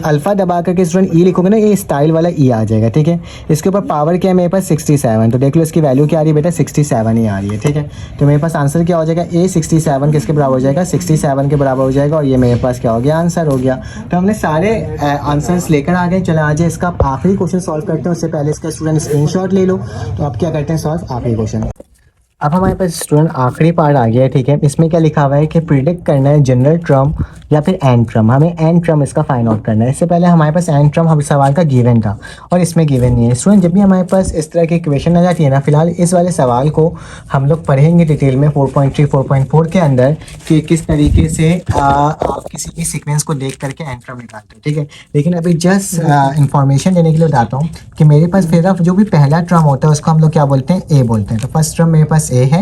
अल्फा दबा करके स्टूडेंट ई लिखोगे ना, ये स्टाइल वाला ई आ जाएगा। ठीक है, इसके ऊपर पावर क्या है मेरे पास 67, तो देख लो इसकी वैल्यू क्या आ रही है बेटा 67 ही आ रही है। ठीक है, तो मेरे पास आंसर क्या हो जाएगा A67 किसके बराबर हो जाएगा 67 के बराबर हो जाएगा, और ये मेरे पास क्या हो गया आंसर हो गया। तो हमने सारे आंसर्स लेकर आ गए। चले आज इसका आखिरी क्वेश्चन सॉल्व करते हैं, उससे पहले इसका स्टूडेंट स्क्रीनशॉट ले लो। तो आप क्या करते हैं सॉल्व आखिरी क्वेश्चन। अब हमारे पास स्टूडेंट आखिरी पार्ट आ गया है, ठीक है। इसमें क्या लिखा हुआ है कि प्रिडिक्ट करना है जनरल टर्म या फिर एंड टर्म। हमें एंड टर्म इसका फाइंड आउट करना है। इससे पहले हमारे पास एंड टर्म हम सवाल का गिवन था और इसमें गिवन नहीं है। स्टूडेंट जब भी हमारे पास इस तरह की इक्वेशन आ जाती है ना, फिलहाल इस वाले सवाल को हम लोग पढ़ेंगे डिटेल में 4.3 4.4 के अंदर कि किस तरीके से आप किसी भी सीक्वेंस को देख करके एंड टर्म निकालते हैं, ठीक है। लेकिन अभी जस्ट इंफॉर्मेशन देने के लिए बताता हूँ कि मेरे पास फिर जो भी पहला टर्म होता है उसको हम लोग क्या बोलते हैं, ए बोलते हैं। तो फर्स्ट टर्म मेरे पास ए है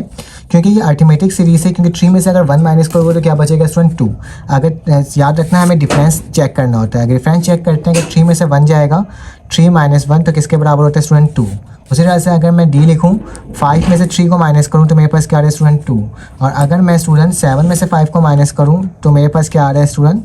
क्योंकि ये अर्थमेटिक सीरीज है, क्योंकि 3 में से अगर 1 माइनस करोगे तो क्या बचेगा स्टूडेंट 2। अगर याद रखना है हमें डिफरेंस चेक करना होता है। अगर डिफरेंस चेक करते हैं कि 3 में से 1 जाएगा, 3 माइनस 1 तो किसके बराबर होता है स्टूडेंट 2। उसी तरह से अगर मैं डी लिखूँ, 5 में से 3 को माइनस करूँ तो मेरे पास क्या आ रहा है स्टूडेंट 2। और अगर मैं स्टूडेंट 7 में से 5 को माइनस करूँ तो मेरे पास क्या आ रहा है स्टूडेंट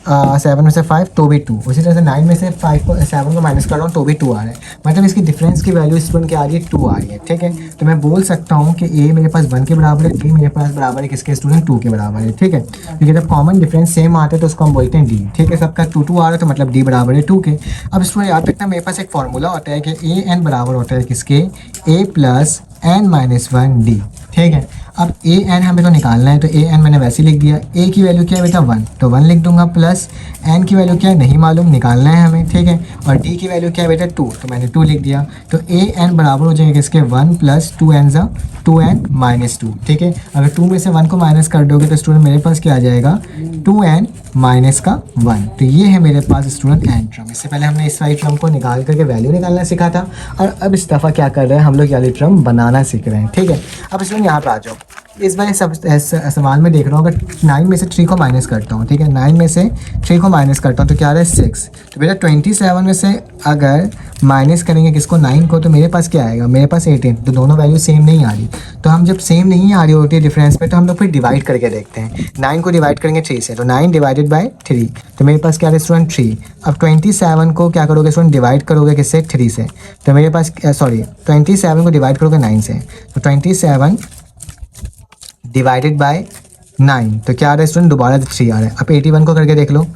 7 में से 5 तो भी 2। उसी तरह से 9 में से 7 को माइनस कर रहा हूँ तो भी 2 आ रहा है। मतलब इसकी डिफरेंस की वैल्यू स्टूडेंट क्या आ रही है, 2 आ रही है, ठीक है। तो मैं बोल सकता हूँ कि ए मेरे पास 1 के बराबर है, बी मेरे पास बराबर है किसके स्टूडेंट 2 के बराबर है, ठीक है। क्योंकि जब कॉमन डिफरेंस सेम आता है तो उसको हम बोलते हैं डी, ठीक है। सबका 2 आ रहा है तो मतलब डी बराबर है 2 के। अब स्टूडेंट याद रखना मेरे पास एक फॉर्मूला होता है कि ए एन बराबर होता है किसके, ए प्लस एन माइनस 1 डी, ठीक है। अब ए एन हमें तो निकालना है तो ए एन मैंने वैसे लिख दिया। ए की वैल्यू क्या है बेटा 1, तो 1 लिख दूंगा, प्लस एन की वैल्यू क्या है नहीं मालूम, निकालना है हमें, ठीक है। और डी की वैल्यू क्या है बेटा 2, तो मैंने 2 लिख दिया। तो ए एन बराबर हो जाएगा किसके 1 प्लस 2 एन ज़ा 2 एन माइनस 2, ठीक है। अगर 2 में से 1 को माइनस कर दोगे तो स्टूडेंट मेरे पास क्या आ जाएगा 2 एन माइनस का 1। तो ये है मेरे पास स्टूडेंट एन टर्म। इससे पहले हमने इस वाली टर्म को निकाल करके वैल्यू निकालना सीखा था और अब इस दफ़ा क्या कर रहे हैं हम लोग, ये वाली टर्म बनाना सीख रहे हैं, ठीक है। अब स्टूडेंट यहाँ पर आ जाओ। इस बार सवाल में देख रहा हूँ अगर 9 में से 3 को माइनस करता हूँ, ठीक है, 9 में से 3 को माइनस करता हूँ तो क्या आ रहा है 6। तो बेटा 27 में से अगर माइनस करेंगे किसको 9 को तो मेरे पास क्या आएगा, मेरे पास 18। तो दोनों वैल्यू सेम नहीं आ रही। तो हम जब सेम नहीं आ रही होती है डिफरेंस पे तो हम लोग फिर डिवाइड करके देखते हैं। 9 को डिवाइड करेंगे 3 से, तो 9 डिवाइडेड बाई 3, तो मेरे पास क्या है स्टूडेंट 3। अब 27 को क्या करोगे स्टूडेंट, डिवाइड करोगे किससे 3 से, तो मेरे पास 27 को डिवाइड करोगे 9 से, तो 27 डिवाइडेड बाय 9 तो क्या आ रहा है स्टूडेंट, दोबारा 3 आ रहा है। अब 81 को करके देख लो,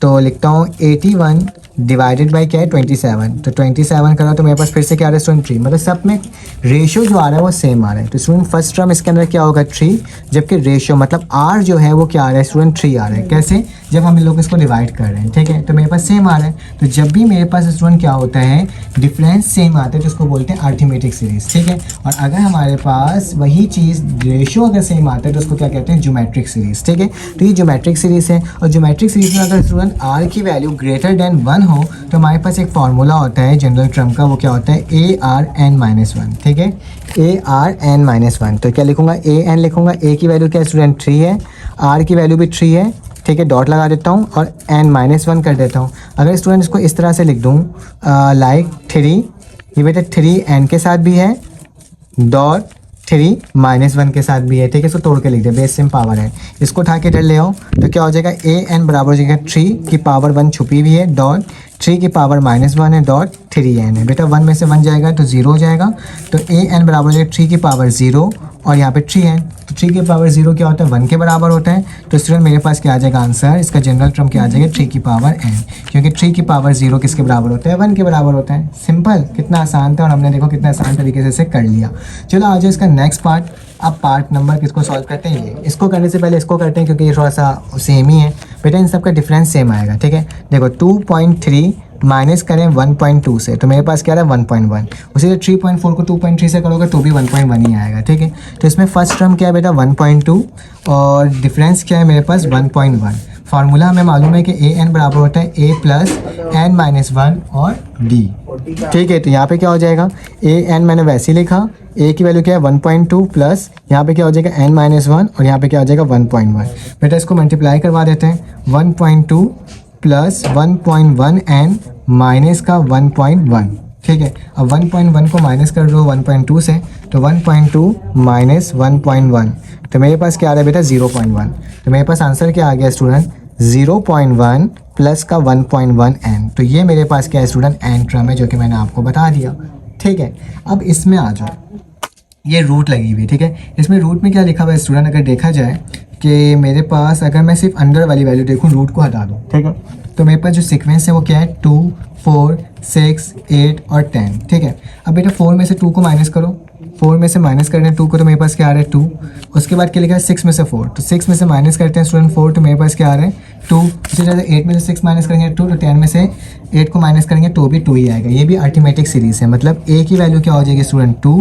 तो लिखता हूँ 81 डिवाइडेड बाय क्या है 27, तो 27 करा तो मेरे पास फिर से क्या आ रहा है स्टूडेंट 3। मतलब सब में रेशियो जो आ रहा है वो सेम आ रहा है। तो स्टूडेंट फर्स्ट टर्म इसके अंदर क्या होगा 3, जबकि रेशियो मतलब आर जो है वो क्या आ रहा है स्टूडेंट 3 आ रहा है। कैसे, जब हम इन लोग इसको डिवाइड कर रहे हैं, ठीक है। तो मेरे पास सेम आ रहा है। तो जब भी मेरे पास स्टूडेंट क्या होता है डिफरेंस सेम आता है तो उसको बोलते हैं अर्थमेटिक सीरीज, ठीक है। और अगर हमारे पास वही चीज़ रेशियो अगर सेम आता है तो उसको क्या कहते हैं ज्योमेट्रिक सीरीज, ठीक है। तो ये ज्योमेट्रिक सीरीज है और ज्योमेट्रिक सीरीज में अगर स्टूडेंट आर की वैल्यू ग्रेटर देन 1 हो तो हमारे पास एक फार्मूला होता है जनरल टर्म का, वो क्या होता है ए आर एन माइनस 1, ठीक है, ए आर एन माइनस 1। तो क्या लिखूंगा ए एन लिखूंगा, ए की वैल्यू क्या स्टूडेंट 3 है, आर की वैल्यू भी 3 है, ठीक है, डॉट लगा देता हूँ और एन माइनस 1 कर देता हूँ। अगर स्टूडेंट इसको इस तरह से लिख दूँ लाइक 3, ये बेटा 3 एन के साथ भी है, डॉट 3 माइनस 1 के साथ भी है, ठीक है। इसको तोड़ के लिख दे, बेस सेम पावर है, इसको उठा के इधर ले आओ तो क्या हो जाएगा ए एन बराबर हो जाएगा 3 की पावर 1 छुपी हुई है, डॉट 3 की पावर माइनस 1 है, डॉट 3 एन है। बेटा 1 में से 1 जाएगा तो 0 हो जाएगा। तो ए एन बराबर हो जाएगा 3 की पावर 0 और यहाँ पे 3 एन। तो 3 की पावर 0 क्या होता है 1 के बराबर होता है। तो स्टूडेंट मेरे पास क्या आ जाएगा आंसर, इसका जनरल टर्म क्या आ जाएगा 3 की पावर एन, क्योंकि 3 की पावर 0 किसके बराबर होता है 1 के बराबर होता है। सिंपल, कितना आसान था और हमने देखो कितना आसान तरीके से इसे कर लिया। चलो आ जाओ इसका नेक्स्ट पार्ट। अब पार्ट नंबर किसको सॉल्व करते हैं, ये इसको करने से पहले इसको करते हैं क्योंकि ये थोड़ा सा सेम ही है। बेटा इन सब का डिफरेंस सेम आएगा, ठीक है। देखो 2.3 माइनस करें 1.2 से तो मेरे पास क्या रहा है 1.1। उसी तरह 3.4 को 2.3 से करोगे तो भी 1.1 ही आएगा, ठीक है। तो इसमें फर्स्ट टर्म क्या है बेटा 1.2 और डिफरेंस क्या है मेरे पास 1.1। फार्मूला हमें मालूम है कि ए एन बराबर होता है ए प्लस एन माइनस 1 और डी, ठीक है। तो यहाँ पे क्या हो जाएगा ए एन मैंने वैसे ही लिखा, ए की वैल्यू क्या है 1.2 प्लस यहाँ पे क्या हो जाएगा एन माइनस 1 और यहाँ पे क्या हो जाएगा 1.1। बेटा इसको मल्टीप्लाई करवा देते हैं, 1.2 प्लस 1.1 एन माइनस का 1.1, ठीक है। अब 1.1 को माइनस कर दो 1.2 से, तो 1.2 माइनस 1.1 तो मेरे पास क्या आ रहा है बेटा 0.1। तो मेरे पास आंसर क्या आ गया स्टूडेंट 0.1 प्लस का 1.1 एन। तो ये मेरे पास क्या है स्टूडेंट एन टर्म है जो कि मैंने आपको बता दिया, ठीक है। अब इसमें आ जाओ, ये रूट लगी हुई, ठीक है। इसमें रूट में क्या लिखा हुआ है स्टूडेंट, अगर देखा जाए कि मेरे पास अगर मैं सिर्फ अंदर वाली वैल्यू देखूँ रूट को हटा दूँ, ठीक है, तो मेरे पास जो सीक्वेंस है वो क्या है 2, 4, 6, 8 और 10, ठीक है। अब बेटा 4 में से 2 को माइनस करो, 4 में से माइनस करते हैं 2 को, तो मेरे पास क्या आ रहा है 2। उसके बाद क्या लिखा है 6 में से 4, तो 6 में से माइनस करते हैं स्टूडेंट 4, तो मेरे पास क्या आ रहा है 2। इसी तरह 8 में से 6 माइनस करेंगे 2, तो 10 में से 8 को माइनस करेंगे तो भी 2 ही आएगा। ये भी अर्थमेटिक सीरीज़ है, मतलब a की वैल्यू क्या हो जाएगी स्टूडेंट 2,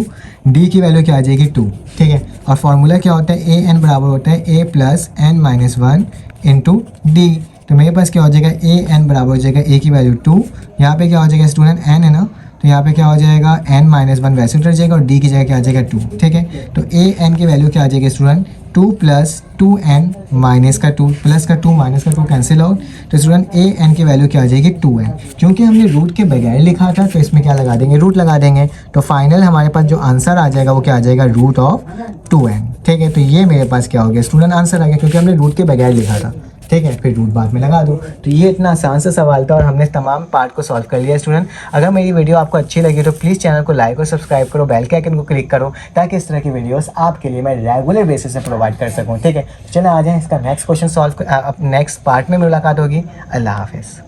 d की वैल्यू क्या आ जाएगी 2, ठीक है। और फार्मूला क्या होता है, a n बराबर होता है a plus n minus 1 into D. तो मेरे पास क्या हो जाएगा a n बराबर हो जाएगा a की वैल्यू 2, यहाँ पे क्या हो जाएगा स्टूडेंट n है ना, तो यहाँ पे क्या हो जाएगा n माइनस 1 वैसे उतर जाएगा और d की जगह क्या आ जाएगा 2, ठीक है। तो a n की वैल्यू क्या आ जाएगी स्टूडेंट 2 प्लस 2n माइनस का 2 प्लस का 2 माइनस का 2 कैंसिल आउट, तो स्टूडेंट a n की वैल्यू क्या आ जाएगी 2n। क्योंकि हमने रूट के बगैर लिखा था तो इसमें क्या लगा देंगे, रूट लगा देंगे, तो फाइनल हमारे पास जो आंसर आ जाएगा वो क्या आ जाएगा रूट ऑफ 2n, ठीक है। तो ये मेरे पास क्या हो गया स्टूडेंट आंसर आ गया, क्योंकि हमने रूट के बगैर लिखा था, ठीक है। फिर रूट बाद में लगा दो। तो ये इतना आसान सा सवाल था और हमने तमाम पार्ट को सॉल्व कर लिया स्टूडेंट। अगर मेरी वीडियो आपको अच्छी लगी तो प्लीज़ चैनल को लाइक और सब्सक्राइब करो, बेल के आइकन को क्लिक करो, ताकि इस तरह की वीडियोस आपके लिए मैं रेगुलर बेसिस पे प्रोवाइड कर सकूँ, ठीक है। चलो आ जाएं इसका next question solve, next part में मुलाकात होगी। अल्लाह हाफिज़।